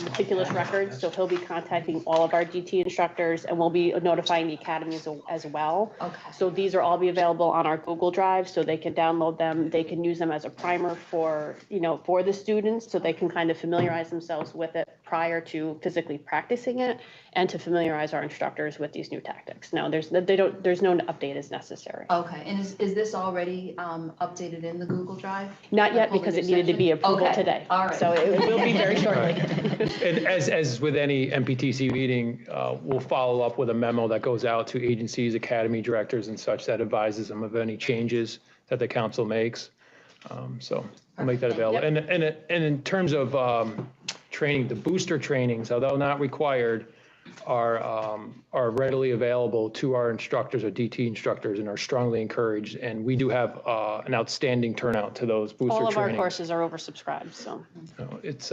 meticulous records, so he'll be contacting all of our DT instructors and we'll be notifying the academy as well. Okay. So these are all be available on our Google Drive, so they can download them. They can use them as a primer for the students, so they can kind of familiarize themselves with it prior to physically practicing it and to familiarize our instructors with these new tactics. No, there's no update is necessary. Okay, and is this already updated in the Google Drive? Not yet, Whole because new it needed to be section? approval Okay, today. all right. So it will be very shortly. And as with any MPTC meeting, we'll follow up with a memo that goes out to agencies, academy directors and such that advises them of any changes that the council makes. So we'll make that available. Yep. And in terms of training, the booster trainings, although not required, are readily available to our instructors or DT instructors and are strongly encouraged. And we do have an outstanding turnout to those booster All of our trainings. courses are oversubscribed, so. It's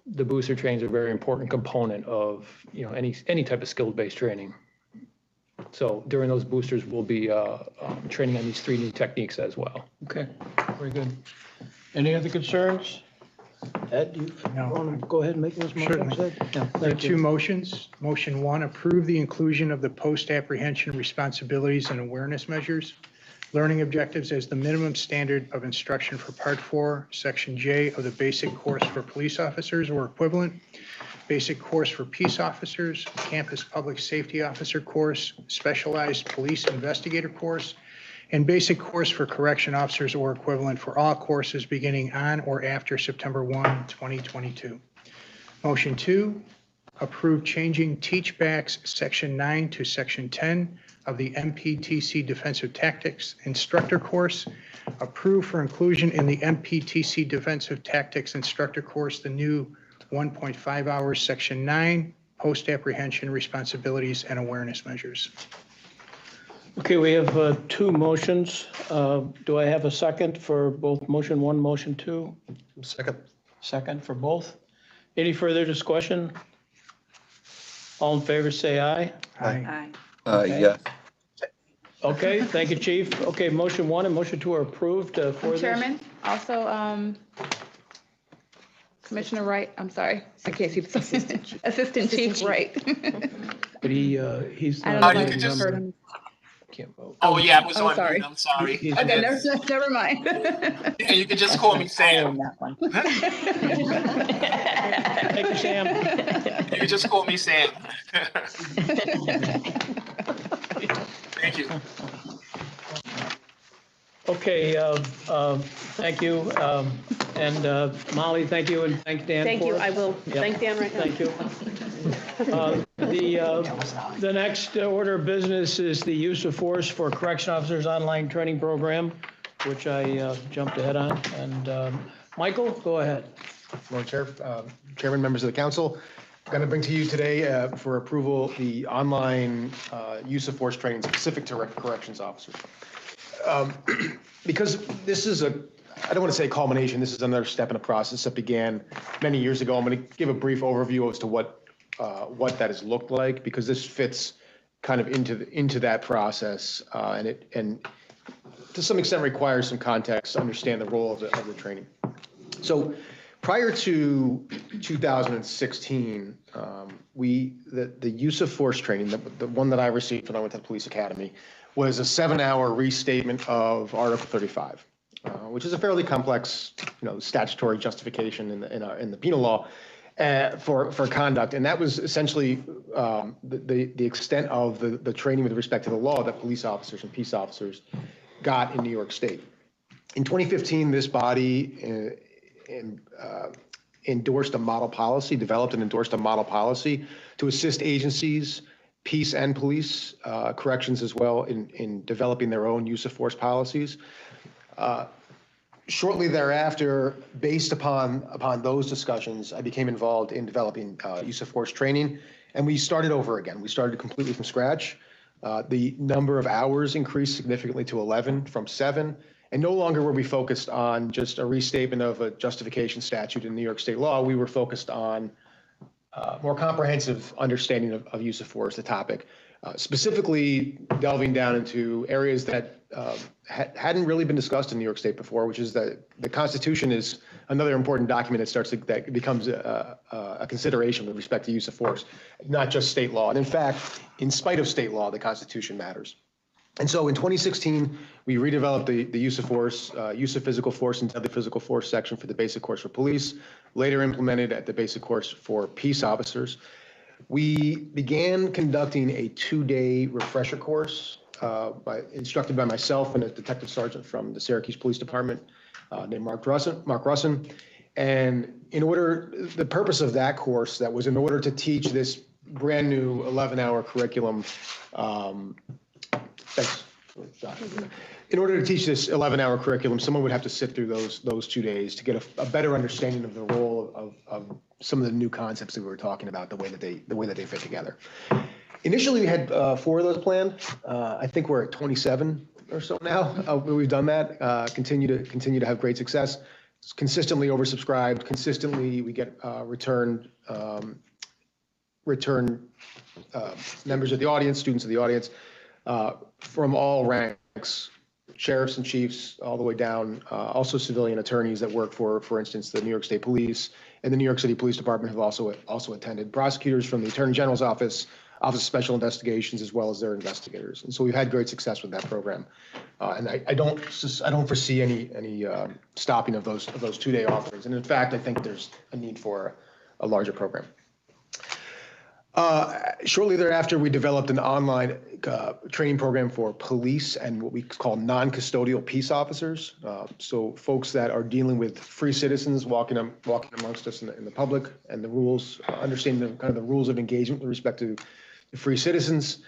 the booster trainings are a very important component of any type of skill-based training. So during those boosters, we'll be training on these 3 new techniques as well. Okay, very good. Any other concerns? Ed, you want to go ahead and make those motions? Certainly. Ed? Yeah, There are thank 2 you. motions. Motion 1, approve the inclusion of the post-apprehension responsibilities and awareness measures, learning objectives as the minimum standard of instruction for Part 4, Section J of the basic course for police officers or equivalent, basic course for peace officers, campus public safety officer course, specialized police investigator course, and basic course for correction officers or equivalent for all courses beginning on or after September 1, 2022. Motion 2, approve changing teachbacks Section 9 to Section 10 of the Mptc Defensive Tactics Instructor course. Approve for inclusion in the Mptc Defensive Tactics Instructor course the new 1.5 hours Section 9 post-apprehension responsibilities and awareness measures. Okay, we have 2 motions. Do I have a second for both motion 1, motion 2? Second. Second for both? Any further discussion? All in favor, say aye. Aye. Okay. Yes. Okay, thank you, Chief. Okay, motion 1 and motion 2 are approved for this. Chairman, also, Commissioner Wright, I'm sorry, I can't see the Assistant Chief Wright. But he's I don't not. know you if could you just- heard him. Can't vote. Oh, yeah, I was Oh, on sorry. mute, I'm sorry. He's- Okay, never mind. Yeah, you could just call me Sam. Thank you, Sam. You could just call me Sam. Thank you. Okay, thank you. And Molly, thank you, and thank Dan. Thank you, for it. I will Yep. thank Dan right now. Thank you. The next order of business is the use of force for correction officers online training program, which I jumped ahead on. And Michael, go ahead. Morning, Chair, Chairman, members of the council. I'm going to bring to you today for approval the online use of force training specific to corrections officers. Because this is I don't want to say culmination, this is another step in a process that began many years ago. I'm going to give a brief overview as to what that has looked like, because this fits kind of into that process, and to some extent requires some context to understand the role of the training. So prior to 2016, the use of force training, the one that I received when I went to the Police Academy, was a 7-hour restatement of Article 35, which is a fairly complex, statutory justification in the penal law for conduct, and that was essentially the extent of the training with respect to the law that police officers and peace officers got in New York State. In 2015, this body endorsed a model policy, developed and endorsed a model policy to assist agencies, peace and police, corrections as well, in developing their own use of force policies. Shortly thereafter, based upon those discussions, I became involved in developing use of force training, and we started over again. We started completely from scratch. The number of hours increased significantly to 11 from 7, and no longer were we focused on just a restatement of a justification statute in New York State law. We were focused on more comprehensive understanding of use of force, the topic, specifically delving down into areas that hadn't really been discussed in New York State before, which is that the Constitution is another important document that becomes a consideration with respect to use of force, not just state law. And in fact, in spite of state law, the Constitution matters. And so in 2016, we redeveloped the use of force, use of physical force and deadly physical force section for the basic course for police, later implemented at the basic course for peace officers. We began conducting a 2-day refresher course instructed by myself and a detective sergeant from the Syracuse Police Department named Mark Russin. And the purpose of that course, that was in order to teach this brand new 11-hour curriculum. Thanks. In order to teach this 11-hour curriculum, someone would have to sit through those 2 days to get a better understanding of the role of some of the new concepts that we were talking about, the way that they fit together. Initially, we had 4 of those planned. I think we're at 27 or so now. We've done that. Continue to have great success. It's consistently oversubscribed. Consistently, we get return members of the audience, students of the audience, from all ranks, sheriffs and chiefs, all the way down. Also, civilian attorneys that work for instance, the New York State Police and the New York City Police Department have also attended. Prosecutors from the Attorney General's Office of Special Investigations, as well as their investigators. And so we've had great success with that program. And I don't foresee any stopping of those 2-day offerings. And in fact, I think there's a need for a larger program. Shortly thereafter, we developed an online training program for police and what we call non-custodial peace officers. So folks that are dealing with free citizens walking amongst us in the public, and the rules, understanding the rules of engagement with respect to the free citizens.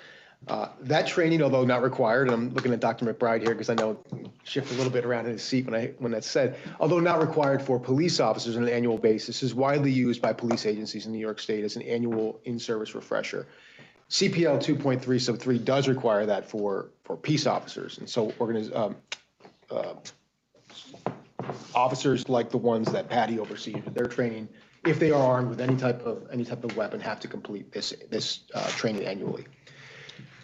That training, although not required, and I'm looking at Dr. McBride here because I know he shifted a little bit around in his seat when that's said, although not required for police officers on an annual basis, is widely used by police agencies in New York State as an annual in-service refresher. CPL 2.3 sub 3 does require that for peace officers, and so officers like the ones that Patty oversees, their training, if they are armed with any type of weapon, have to complete this training annually.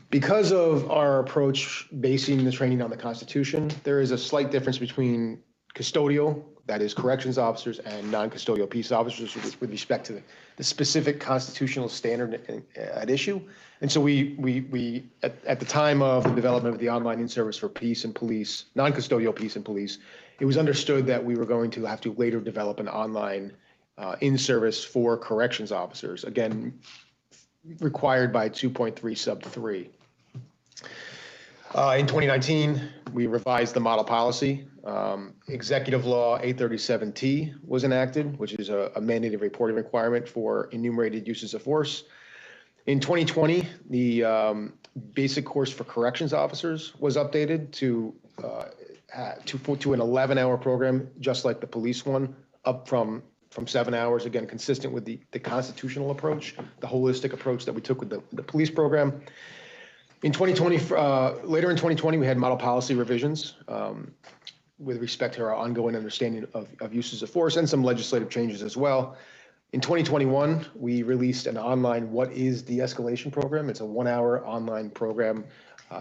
Because of our approach basing the training on the Constitution, there is a slight difference between custodial, that is corrections officers, and non-custodial peace officers with respect to the specific constitutional standard at issue. And so we at the time of the development of the online in-service for peace and police, non-custodial peace and police, it was understood that we were going to have to later develop an online in-service for corrections officers, again, required by 2.3 sub 3. In 2019, we revised the model policy. Executive Law 837T was enacted, which is a mandated reporting requirement for enumerated uses of force. In 2020, the basic course for corrections officers was updated to an 11-hour program, just like the police one, up from 7 hours, again, consistent with the constitutional approach, the holistic approach that we took with the police program. In 2020, later in 2020, we had model policy revisions with respect to our ongoing understanding of uses of force and some legislative changes as well. In 2021, we released an online What is De-Escalation program. It's a 1-hour online program,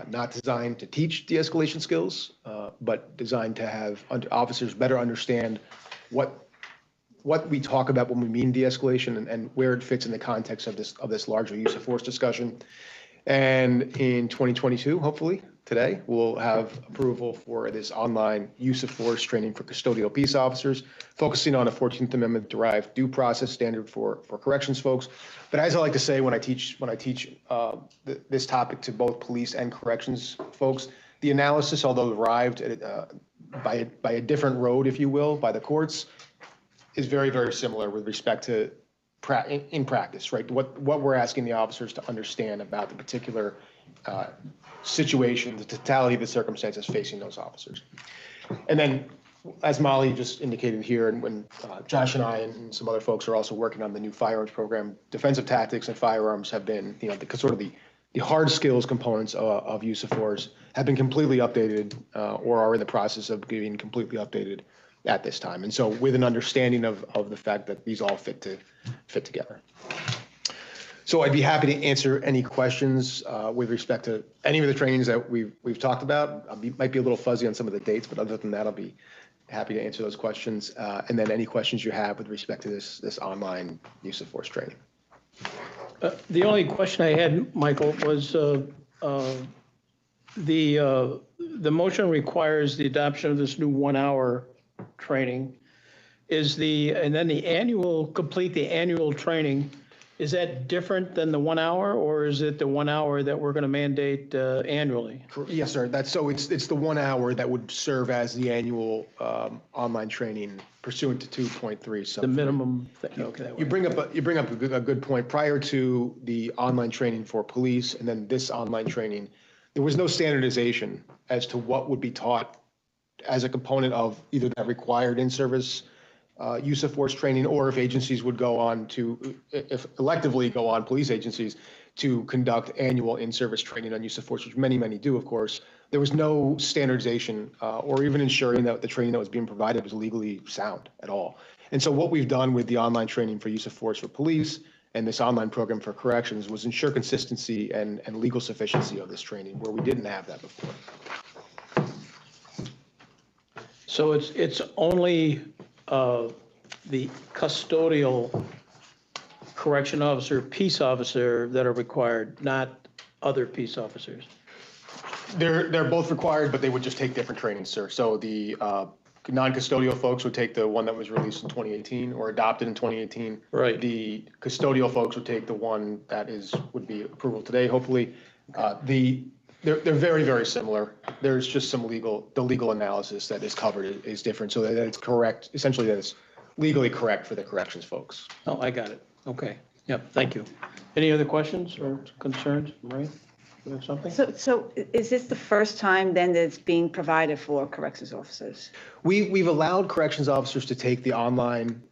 not designed to teach de-escalation skills, but designed to have officers better understand what we talk about when we mean de-escalation and where it fits in the context of this larger use of force discussion. And in 2022, hopefully today, we'll have approval for this online use of force training for custodial peace officers, focusing on a 14th Amendment derived due process standard for corrections folks. But as I like to say when I teach this topic to both police and corrections folks, the analysis, although arrived by a different road, if you will, by the courts, is very, very similar with respect to in practice, right? What we're asking the officers to understand about the particular situation, the totality of the circumstances facing those officers. And then, as Molly just indicated here, and when Josh and I and some other folks are also working on the new firearms program, defensive tactics and firearms have been, the hard skills components of use of force have been completely updated or are in the process of being completely updated at this time. And so with an understanding of the fact that these all fit together. So I'd be happy to answer any questions with respect to any of the trainings that we've talked about. Might be a little fuzzy on some of the dates, but other than that, I'll be happy to answer those questions. And then any questions you have with respect to this online use of force training. The only question I had, Michael, was the motion requires the adoption of this new 1-hour training. And then complete the annual training, is that different than the 1 hour, or is it the 1 hour that we're going to mandate annually? Yes, sir. It's the 1 hour that would serve as the annual online training pursuant to 2.3. So the minimum thing. Okay. You bring up a good point. Prior to the online training for police and then this online training, there was no standardization as to what would be taught as a component of either that required in-service use of force training, or if agencies would go on to, if electively go on, police agencies, to conduct annual in-service training on use of force, which many, many do, of course. There was no standardization or even ensuring that the training that was being provided was legally sound at all. And so what we've done with the online training for use of force for police and this online program for corrections was ensure consistency and legal sufficiency of this training, where we didn't have that before. So it's only the custodial correction officer, peace officer that are required, not other peace officers? They're both required, but they would just take different trainings, sir. So the non-custodial folks would take the one that was released in 2018 or adopted in 2018. Right. The custodial folks would take the one that would be approval today, hopefully. They're very, very similar. There's just the legal analysis that is covered is different, so that it's correct, essentially that it's legally correct for the corrections folks. Oh, I got it. Okay. Yep, thank you. Any other questions or concerns, Maria? You have something? So is this the first time then that it's being provided for corrections officers? We've allowed corrections officers to take the online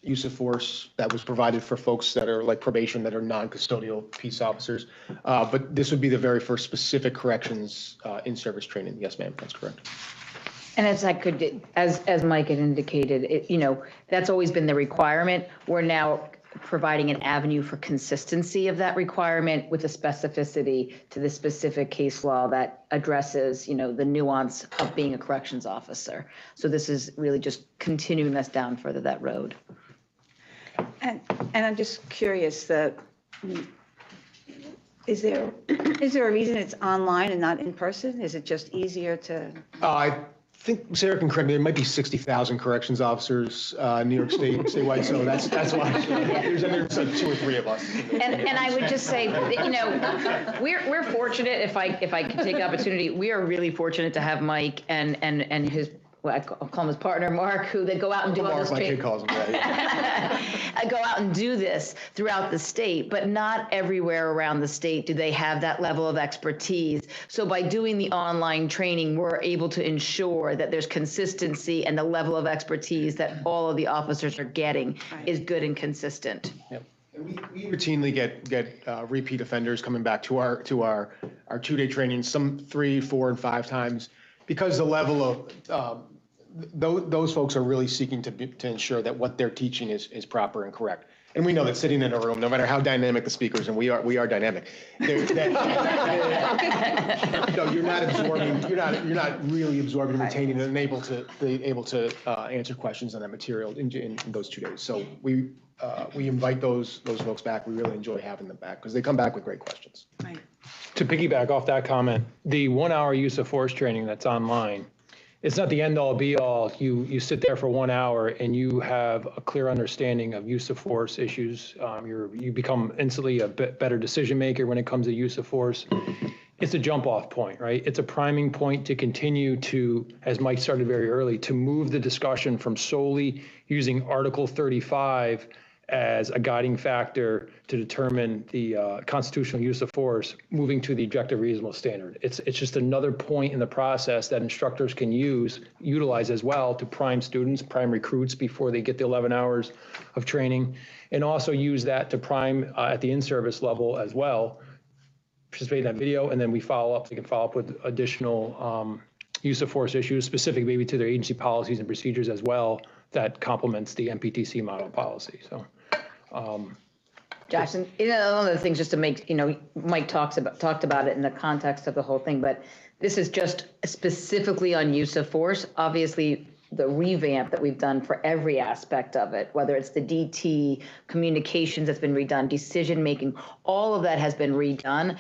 use of force that was provided for folks that are like probation, that are non-custodial peace officers. But this would be the very first specific corrections in-service training. Yes, ma'am, that's correct. And as Mike had indicated, that's always been the requirement. We're now providing an avenue for consistency of that requirement with a specificity to the specific case law that addresses, the nuance of being a corrections officer. So this is really just continuing us down further that road. And I'm just curious, is there a reason it's online and not in person? Is it just easier to? I think Sarah can correct me. There might be 60,000 corrections officers, New York State, statewide. So that's why there's like 2 or 3 of us. And I would just say, we're fortunate. If I could take the opportunity, we are really fortunate to have Mike and his. Well, I'll call him his partner, Mark, who they go out and do all this Mark, my kid calls him that. go out and do this throughout the state, but not everywhere around the state do they have that level of expertise. So by doing the online training, we're able to ensure that there's consistency and the level of expertise that all of the officers are getting is good and consistent. Yep. We routinely get repeat offenders coming back to our 2-day training, some 3, 4, and 5 times, because the level of those folks are really seeking to ensure that what they're teaching is proper and correct. And we know that sitting in a room, no matter how dynamic the speakers, and we are dynamic, you're not absorbing, you're not really absorbing, retaining, and able to answer questions on that material in those 2 days. So we invite those folks back. We really enjoy having them back because they come back with great questions. Right. To piggyback off that comment, the 1-hour use of force training that's online, it's not the end all be all. You sit there for 1 hour and you have a clear understanding of use of force issues. You become instantly a better decision maker when it comes to use of force. It's a jump off point, right? It's a priming point to continue to, as Mike started very early, to move the discussion from solely using Article 35 as a guiding factor to determine the constitutional use of force, moving to the objective reasonable standard. It's just another point in the process that instructors can utilize as well to prime students, prime recruits before they get the 11 hours of training, and also use that to prime at the in-service level as well, participate in that video, and then we can follow up with additional use of force issues, specific maybe to their agency policies and procedures as well, that complements the Mptc model policy. So. Josh, and one of the things just to make, Mike talked about it in the context of the whole thing, but this is just specifically on use of force. Obviously, the revamp that we've done for every aspect of it, whether it's the DT, communications that's been redone, decision-making, all of that has been redone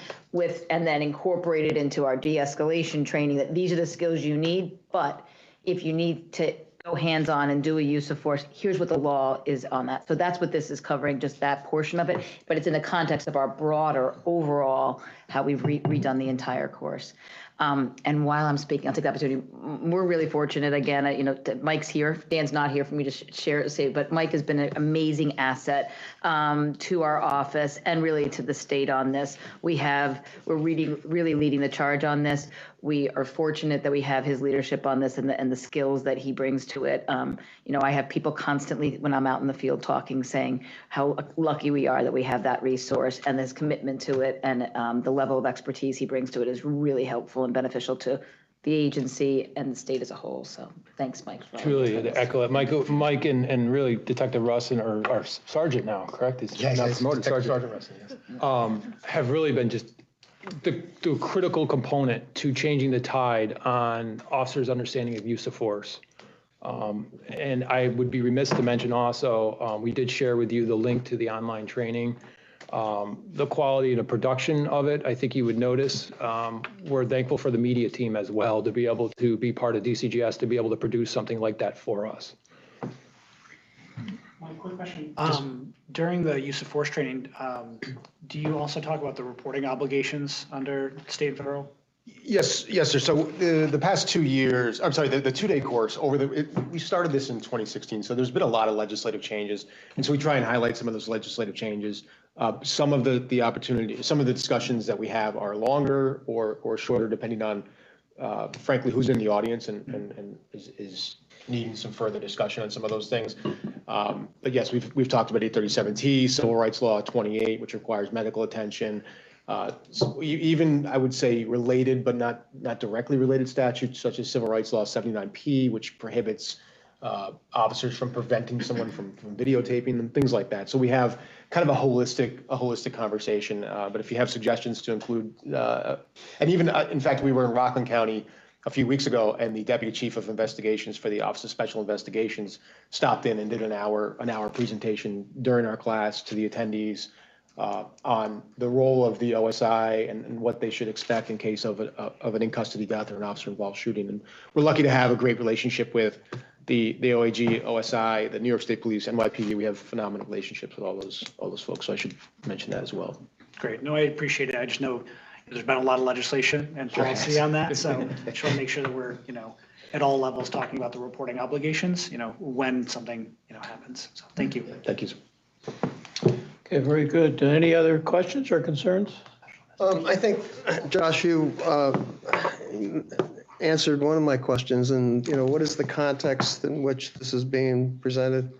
and then incorporated into our de-escalation training, that these are the skills you need, but if you need to go hands-on and do a use of force, here's what the law is on that. So that's what this is covering, just that portion of it, but it's in the context of our broader overall, how we've redone the entire course. And while I'm speaking, I'll take the opportunity. We're really fortunate, again, that Mike's here. Dan's not here for me to say, but Mike has been an amazing asset to our office and really to the state on this. We're really leading the charge on this. We are fortunate that we have his leadership on this and the skills that he brings to it. I have people constantly, when I'm out in the field talking, saying how lucky we are that we have that resource, and his commitment to it and the level of expertise he brings to it is really helpful and beneficial to the agency and the state as a whole. So thanks, Mike. Truly, to echo it. Mike and really Detective Russin, or our sergeant now, correct? He's now promoted Sergeant Russin, yes. Have really been just the critical component to changing the tide on officers' understanding of use of force. And I would be remiss to mention also, we did share with you the link to the online training. The quality and the production of it, I think you would notice. We're thankful for the media team as well to be able to be part of DCGS, to be able to produce something like that for us. One quick question. During the use of force training, do you also talk about the reporting obligations under state and federal? Yes, sir. So the past 2 years, I'm sorry, the 2-day course we started this in 2016. So there's been a lot of legislative changes. And so we try and highlight some of those legislative changes. Some of the opportunity, some of the discussions that we have are longer or shorter, depending on, frankly, who's in the audience and is needing some further discussion on some of those things. But yes, we've talked about 837T, Civil Rights Law 28, which requires medical attention. So even, I would say, related but not directly related statutes, such as Civil Rights Law 79P, which prohibits officers from preventing someone from videotaping and things like that. So we have kind of a holistic conversation. But if you have suggestions to include, and even in fact, we were in Rockland County a few weeks ago, and the Deputy Chief of Investigations for the Office of Special Investigations stopped in and did an hour presentation during our class to the attendees on the role of the OSI and what they should expect in case of an in-custody death or an officer-involved shooting. And we're lucky to have a great relationship with the OAG, OSI, the New York State Police, NYPD. We have phenomenal relationships with all those folks, so I should mention that as well. Great. No, I appreciate it. I just know there's been a lot of legislation and policy on that, so I just want to make sure that we're, at all levels talking about the reporting obligations, when something, happens. So thank you. Thank you. Okay, very good. Any other questions or concerns? I think, Josh, you answered one of my questions, and, what is the context in which this is being presented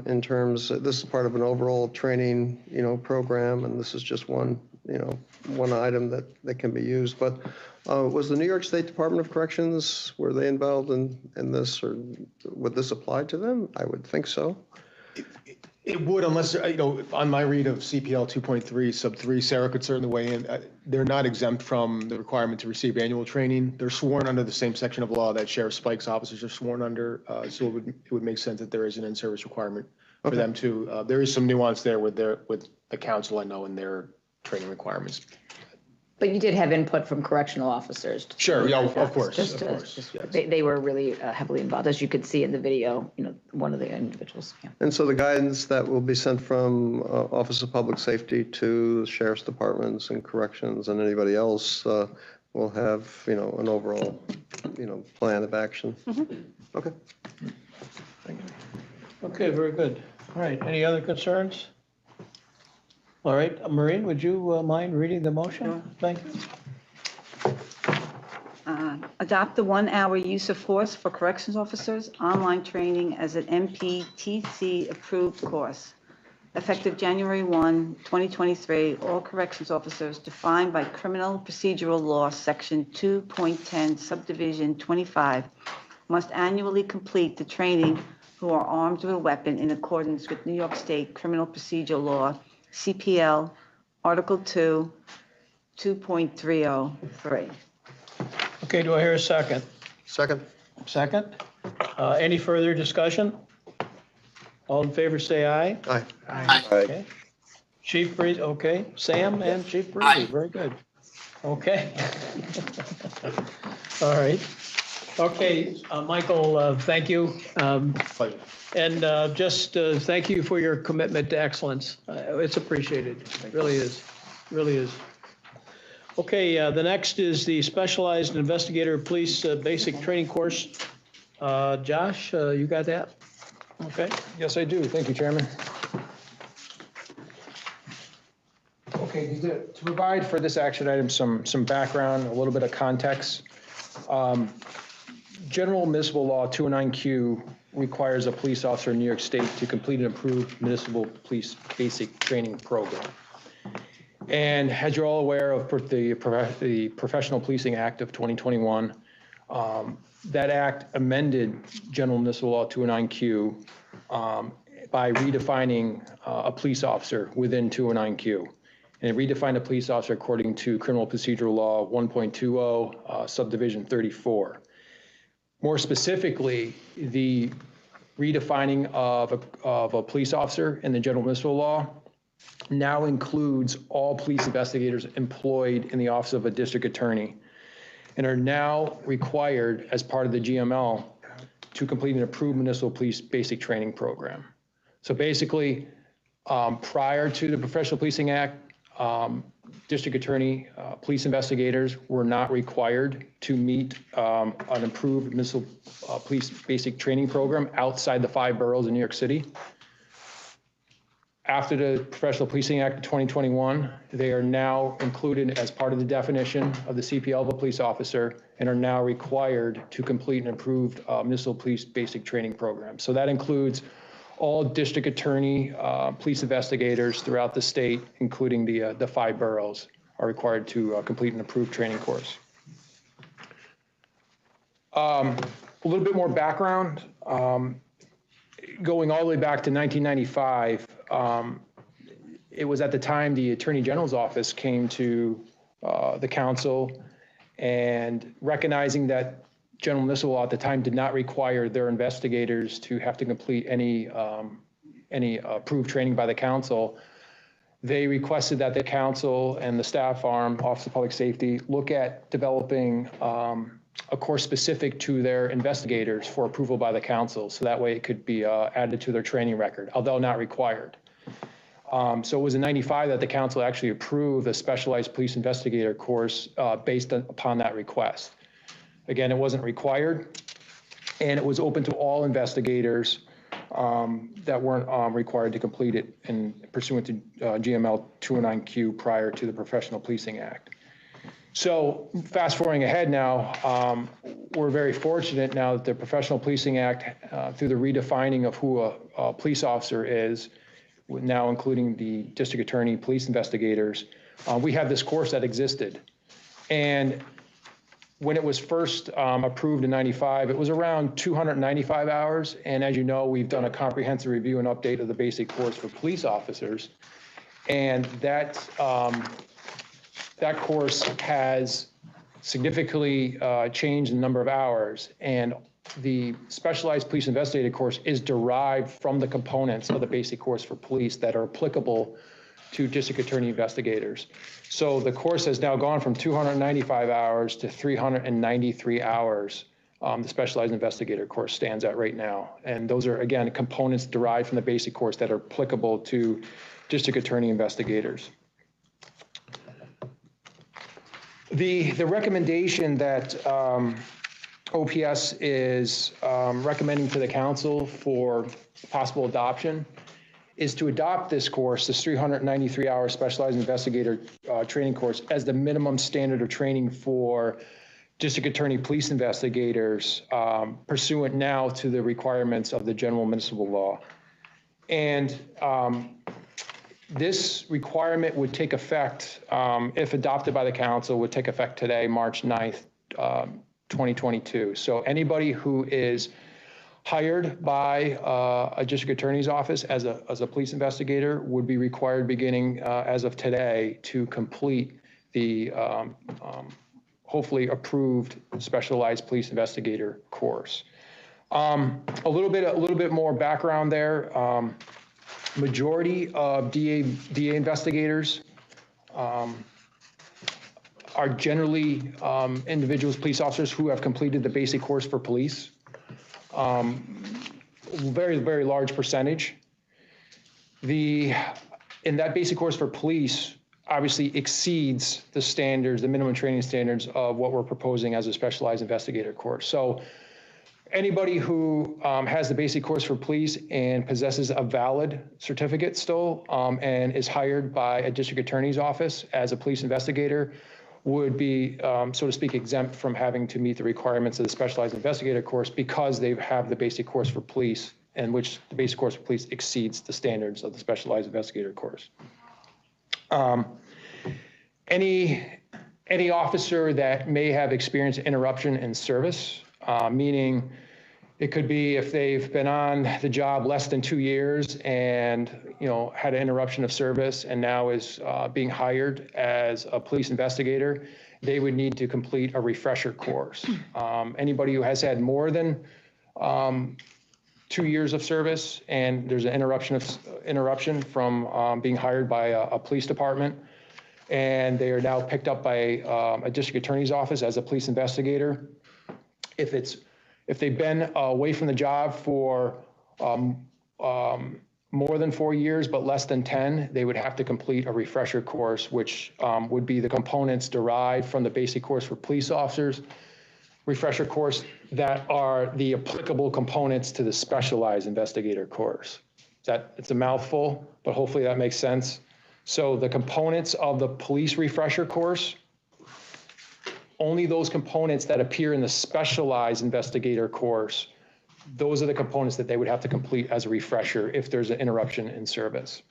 in terms, this is part of an overall training, program, and this is just one item that can be used. But was the New York State Department of Corrections, were they involved in this, or would this apply to them? I would think so. It would, unless, on my read of CPL 2.3, sub 3, Sarah could certainly weigh in. They're not exempt from the requirement to receive annual training. They're sworn under the same section of law that Sheriff Spike's officers are sworn under. So it would make sense that there is an in-service requirement for them too. There is some nuance there with the council, I know, in their training requirements. But you did have input from correctional officers. Sure, yeah, of course. Yes. They were really heavily involved, as you could see in the video, one of the individuals. Yeah. And so the guidance that will be sent from Office of Public Safety to the sheriff's departments and corrections and anybody else will have, an overall, plan of action. Mm-hmm. Okay. Okay, very good. All right, any other concerns? All right, Maureen, would you mind reading the motion? Sure. Thank you. Adopt the 1-hour use of force for corrections officers online training as an Mptc approved course. Effective January 1, 2023, all corrections officers defined by Criminal Procedural Law Section 2.10 Subdivision 25 must annually complete the training who are armed with a weapon in accordance with New York State Criminal Procedural Law CPL Article 2, 2.303. Okay, do I hear a second? Second. Second. Any further discussion? All in favor, say aye. Aye. Aye. Okay. Chief Breezy, okay. Sam and Chief Breezy, very good. Okay. All right. Okay, Michael, thank you. Pleasure. And just thank you for your commitment to excellence. It's appreciated. It really is. Really is. Okay, the next is the Specialized Investigator Police Basic Training Course. Josh, you got that? Okay. Yes, I do. Thank you, Chairman. Okay, to provide for this action item some background, a little bit of context. General Municipal Law 209Q requires a police officer in New York State to complete an approved municipal police basic training program. And as you're all aware of the Professional Policing Act of 2021, that act amended General Municipal Law 209Q by redefining a police officer within 209Q. And it redefined a police officer according to Criminal Procedural Law 1.20, subdivision 34. More specifically, the redefining of a police officer in the General Municipal Law now includes all police investigators employed in the office of a district attorney and are now required as part of the GML to complete an approved municipal police basic training program. So basically, prior to the Professional Policing Act, district attorney, police investigators were not required to meet an approved municipal police basic training program outside the 5 boroughs in New York City. After the Professional Policing Act of 2021, they are now included as part of the definition of the CPL of a police officer and are now required to complete an approved municipal police basic training program. So that includes all district attorney, police investigators throughout the state, including the 5 boroughs, are required to complete an approved training course. A little bit more background. Going all the way back to 1995, it was at the time the Attorney General's office came to the council and recognizing that General Municipal Law at the time did not require their investigators to have to complete any approved training by the council. They requested that the council and the staff arm, Office of Public Safety, look at developing a course specific to their investigators for approval by the council. So that way it could be added to their training record, although not required. So it was in '95 that the council actually approved a specialized police investigator course based upon that request. Again, it wasn't required, and it was open to all investigators that weren't required to complete it in pursuant to GML 209Q prior to the Professional Policing Act. So fast forwarding ahead now, we're very fortunate now that the Professional Policing Act, through the redefining of who a police officer is, now including the district attorney, police investigators, we have this course that existed. And when it was first approved in '95, it was around 295 hours. And as you know, we've done a comprehensive review and update of the basic course for police officers. And that course has significantly changed the number of hours. And the specialized police investigator course is derived from the components of the basic course for police that are applicable to district attorney investigators. So the course has now gone from 295 hours to 393 hours. The specialized investigator course stands at right now. And those are, again, components derived from the basic course that are applicable to district attorney investigators. The recommendation that OPS is recommending to the council for possible adoption is to adopt this course, this 393-hour specialized investigator training course, as the minimum standard of training for district attorney police investigators pursuant now to the requirements of the General Municipal Law. And this requirement would take effect, if adopted by the council, would take effect today, March 9th, 2022. So anybody who is hired by a district attorney's office as a police investigator would be required beginning as of today to complete the hopefully approved specialized police investigator course. A little bit more background there. Majority of DA investigators are generally individuals, police officers who have completed the basic course for police. Very, very large percentage. In that basic course for police, obviously exceeds the standards, the minimum training standards of what we're proposing as a specialized investigator course. So anybody who has the basic course for police and possesses a valid certificate still and is hired by a district attorney's office as a police investigator would be, so to speak, exempt from having to meet the requirements of the specialized investigator course because they have the basic course for police, and which the basic course for police exceeds the standards of the specialized investigator course. Any officer that may have experienced interruption in service, meaning it could be if they've been on the job less than 2 years and, you know, had an interruption of service and now is being hired as a police investigator, they would need to complete a refresher course. Anybody who has had more than 2 years of service and there's an interruption from being hired by a police department, and they are now picked up by a district attorney's office as a police investigator. If they've been away from the job for more than 4 years but less than 10, they would have to complete a refresher course, which would be the components derived from the basic course for police officers, refresher course that are the applicable components to the specialized investigator course. It's a mouthful, but hopefully that makes sense. So the components of the police refresher course, only those components that appear in the specialized investigator course, those are the components that they would have to complete as a refresher if there's an interruption in service.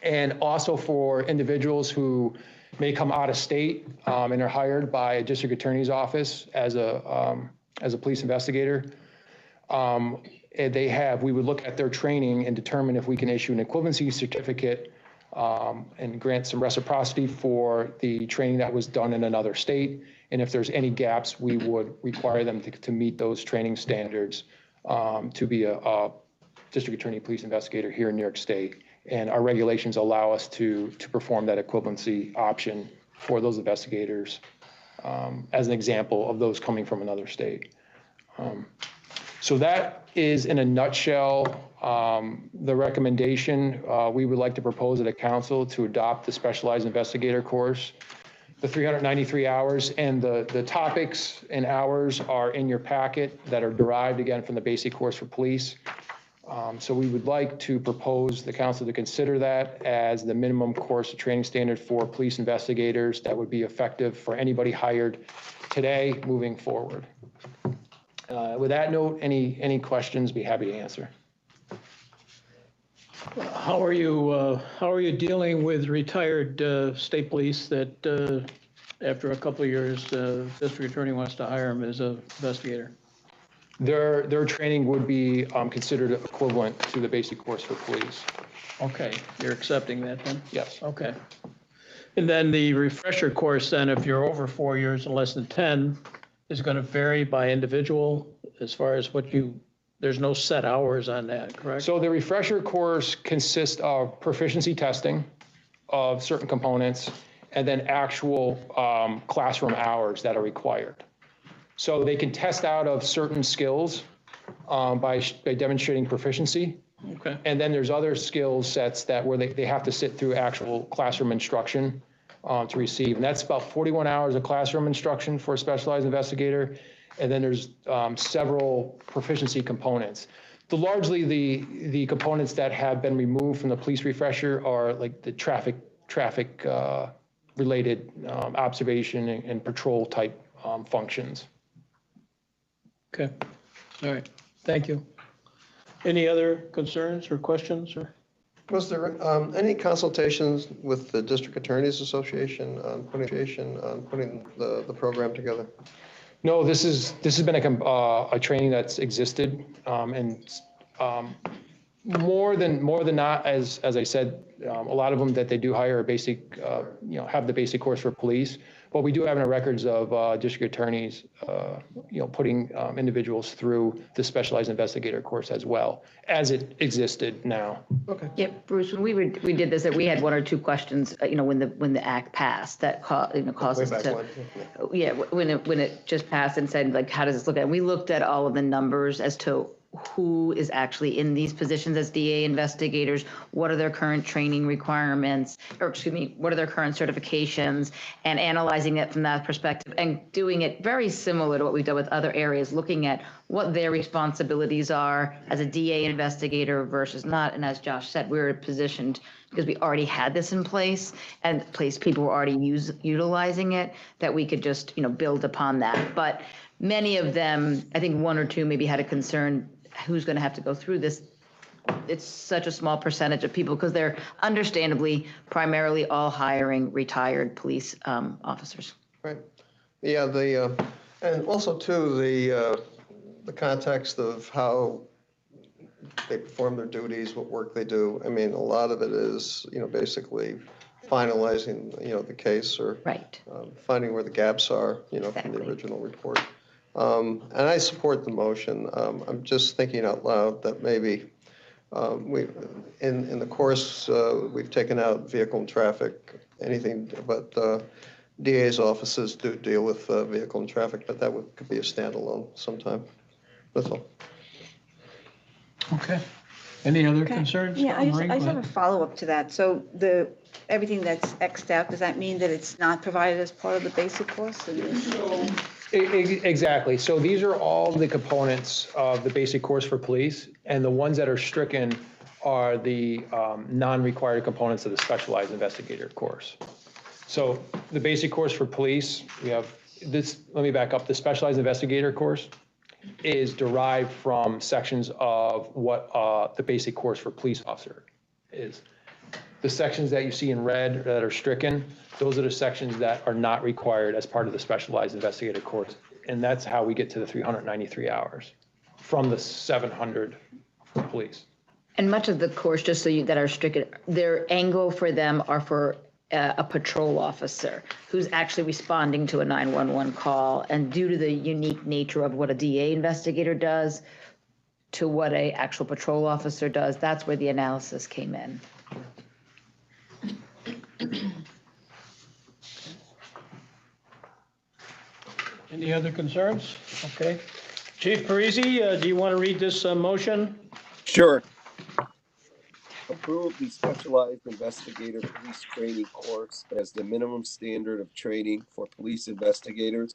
And also for individuals who may come out of state and are hired by a district attorney's office as a police investigator, we would look at their training and determine if we can issue an equivalency certificate and grant some reciprocity for the training that was done in another state. And if there's any gaps, we would require them to meet those training standards to be a district attorney police investigator here in New York State. And our regulations allow us to perform that equivalency option for those investigators as an example of those coming from another state. So that is, in a nutshell, the recommendation. We would like to propose at a council to adopt the specialized investigator course, the 393 hours, and the topics and hours are in your packet that are derived, again, from the basic course for police. So we would like to propose the council to consider that as the minimum course of training standard for police investigators that would be effective for anybody hired today moving forward. With that note, any questions, be happy to answer. How are you dealing with retired state police that after a couple of years, district attorney wants to hire him as an investigator? Their training would be considered equivalent to the basic course for police. Okay, you're accepting that then? Yes. Okay. And then the refresher course then, if you're over 4 years and less than 10, is going to vary by individual as far as there's no set hours on that, correct? So the refresher course consists of proficiency testing of certain components and then actual classroom hours that are required. So they can test out of certain skills by demonstrating proficiency. Okay. And then there's other skill sets where they have to sit through actual classroom instruction to receive. And that's about 41 hours of classroom instruction for a specialized investigator. And then there's several proficiency components. Largely the components that have been removed from the police refresher are like the traffic related observation and patrol type functions. Okay. All right. Thank you. Any other concerns or questions? Was there any consultations with the District Attorneys Association on putting the program together? No, this has been a training that's existed, and more than not, as I said, a lot of them that they do hire are basic, have the basic course for police. But we do have in our records of district attorneys, putting individuals through the specialized investigator course as well, as it existed now. Okay. Yeah, Bruce, when we did this, that we had one or two questions, when the act passed that caused us to, when it just passed and said, like, how does this look at? And we looked at all of the numbers as to who is actually in these positions as DA investigators, what are their current training requirements, or excuse me, what are their current certifications, and analyzing it from that perspective and doing it very similar to what we've done with other areas, looking at what their responsibilities are as a DA investigator versus not. And as Josh said, we're positioned because we already had this in place and people were already utilizing it, that we could just, build upon that. But many of them, I think one or two maybe had a concern, who's going to have to go through this? It's such a small percentage of people because they're understandably primarily all hiring retired police officers. Right. Yeah, and also too, the context of how they perform their duties, what work they do. I mean, a lot of it is, basically finalizing, the case or right. Finding where the gaps are, from the original report. And I support the motion. I'm just thinking out loud that maybe in the course, we've taken out vehicle and traffic, anything but DA's offices do deal with vehicle and traffic, but that could be a standalone sometime. That's all. Okay. Any other Okay. concerns? Yeah, I Marie, just go have a ahead. follow-up to that. So everything that's Xed out, does that mean that it's not provided as part of the basic course? Exactly. So these are all the components of the basic course for police, and the ones that are stricken are the non-required components of the specialized investigator course. So the basic course for police, we have this, let me back up, the specialized investigator course is derived from sections of what the basic course for police officer is. The sections that you see in red that are stricken, those are the sections that are not required as part of the specialized investigator course. And that's how we get to the 393 hours from the 700 for police. And much of the course, just so that are stricken, their angle for them are for a patrol officer who's actually responding to a 911 call. And due to the unique nature of what a DA investigator does to what a actual patrol officer does, that's where the analysis came in. Any other concerns? Okay. Chief Parisi, do you want to read this motion? Sure. Approve the specialized investigator police training course as the minimum standard of training for police investigators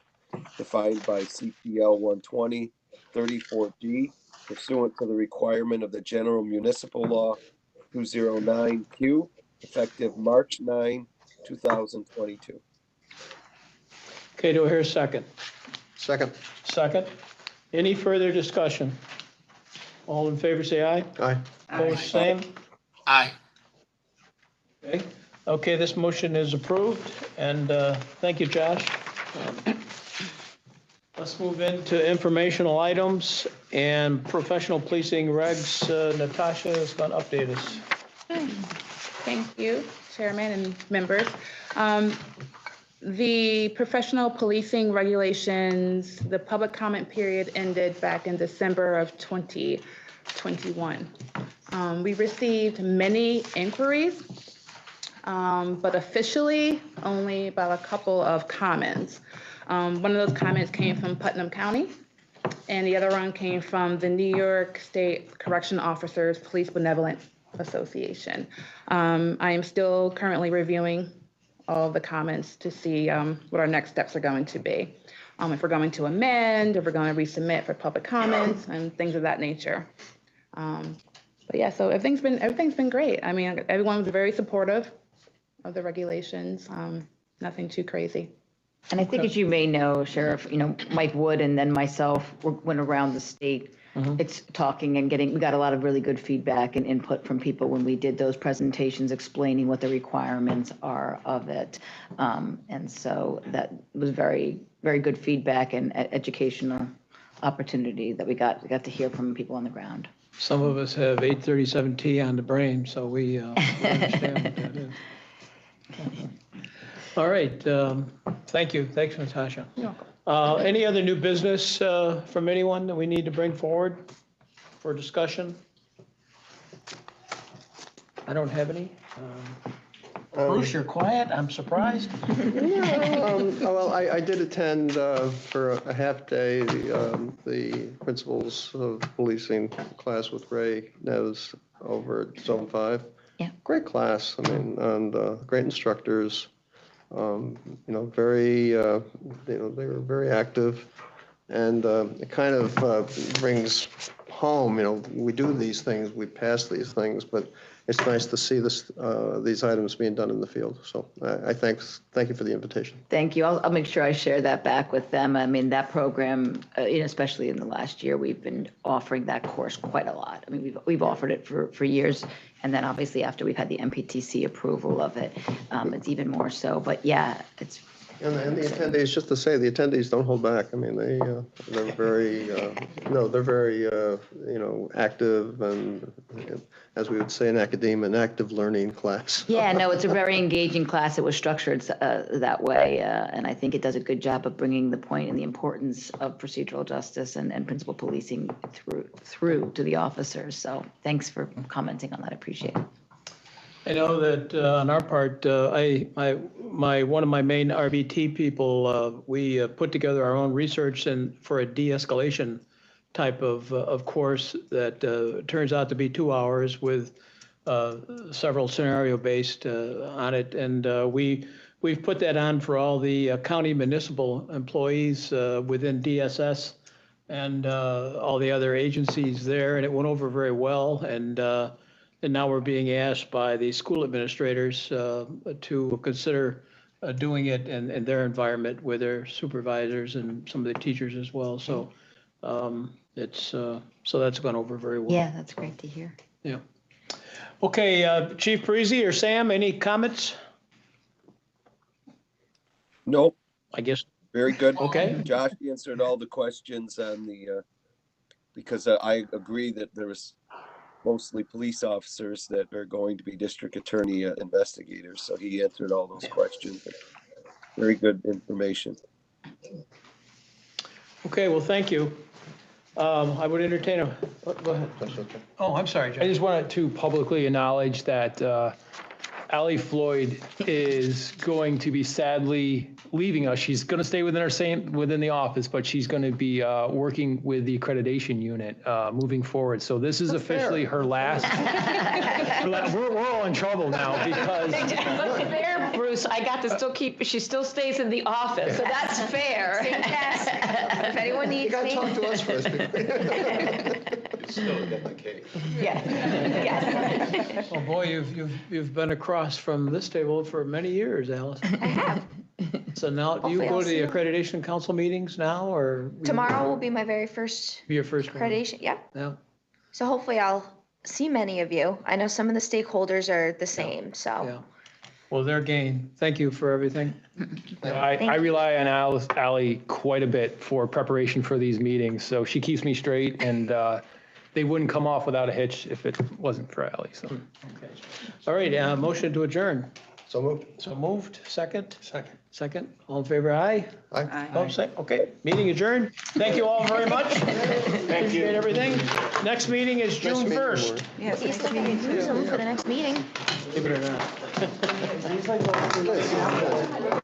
defined by CPL 120 34G pursuant to the requirement of the General Municipal Law 209Q effective March 9, 2022. Okay, do I hear a second? Second. Second. Any further discussion? All in favor, say aye. Aye. Opposed, same. Aye. Okay. Okay, this motion is approved, and thank you, Josh. Let's move into informational items and professional policing regs. Natasha is going to update us. Thank you, Chairman and members. The professional policing regulations, the public comment period ended back in December of 2021. We received many inquiries, but officially only about a couple of comments. One of those comments came from Putnam County, and the other one came from the New York State Correction Officers Police Benevolent Association. I am still currently reviewing all the comments to see what our next steps are going to be. If we're going to amend, if we're going to resubmit for public comments and things of that nature. But yeah, so everything's been great. I mean, everyone was very supportive of the regulations. Nothing too crazy. And I think, as you may know, Sheriff, Mike Wood and then myself went around the state. It's talking and we got a lot of really good feedback and input from people when we did those presentations explaining what the requirements are of it. And so that was very, very good feedback and educational opportunity that we got to hear from people on the ground. Some of us have 837T on the brain, so we understand what that is. All right. Thank you. Thanks, Natasha. You're welcome. Any other new business from anyone that we need to bring forward for discussion? I don't have any. Bruce, you're quiet. I'm surprised. Well, I did attend for a half day the principles of policing class with Ray Neves over at Zone 5. Yeah. Great class. I mean, and great instructors. Very, they were very active. And it kind of brings home, we do these things, we pass these things, but it's nice to see these items being done in the field. So I thank you for the invitation. Thank you. I'll make sure I share that back with them. I mean, that program, especially in the last year, we've been offering that course quite a lot. I mean, we've offered it for years. And then obviously after we've had the Mptc approval of it, it's even more so. But yeah, it's. And the attendees, just to say, the attendees don't hold back. I mean, they're very, they're very, active and, as we would say in academia, an active learning class. Yeah, no, it's a very engaging class. It was structured that way. And I think it does a good job of bringing the point and the importance of procedural justice and principal policing through to the officers. So thanks for commenting on that. I appreciate it. I know that on our part, one of my main RBT people, we put together our own research and for a de-escalation type of course that turns out to be 2 hours with several scenario-based on it. And we've put that on for all the county municipal employees within DSS and all the other agencies there, and it went over very well. And now we're being asked by the school administrators to consider doing it in their environment with their supervisors and some of the teachers as well. So so that's gone over very well. Yeah, that's great to hear. Yeah. Okay, Chief Parisi or Sam, any comments? Nope. I guess. Very good. Okay. Josh answered all the questions on because I agree that there was mostly police officers that are going to be district attorney investigators. So he answered all those questions. Very good information. Okay, well, thank you. I would entertain go ahead. Oh, I'm sorry, John. I just wanted to publicly acknowledge that Allie Floyd is going to be sadly leaving us. She's going to stay within the office, but she's going to be working with the accreditation unit moving forward. So this is officially her last. We're all in trouble now because. But fair, Bruce, I got to still she still stays in the office, so that's fair. If anyone needs You me. gotta talk to us first. Still get my cake. Yeah. Yes. Oh, boy, you've been across from this table for many years, Alice. I have. So now, do you Hopefully go I'll to see the you. accreditation council meetings now, or? Tomorrow will be my very first Be your first one? accreditation. Yep. Yeah. So hopefully I'll see many of you. I know some of the stakeholders are the same, Yeah. so. Well, their gain. Thank you for everything. I rely on Allie quite a bit for preparation for these meetings. So she keeps me straight and they wouldn't come off without a hitch if it wasn't for Allie. So. Okay. All right, motion to adjourn. So moved. So moved. Second? Second. Second. All in favor, aye? Aye. Oh, okay, meeting adjourned. Thank you all very much. Appreciate everything. Next meeting is June 1st. Yes, Please next look meeting at too. Zoom for the next meeting. Believe it or not.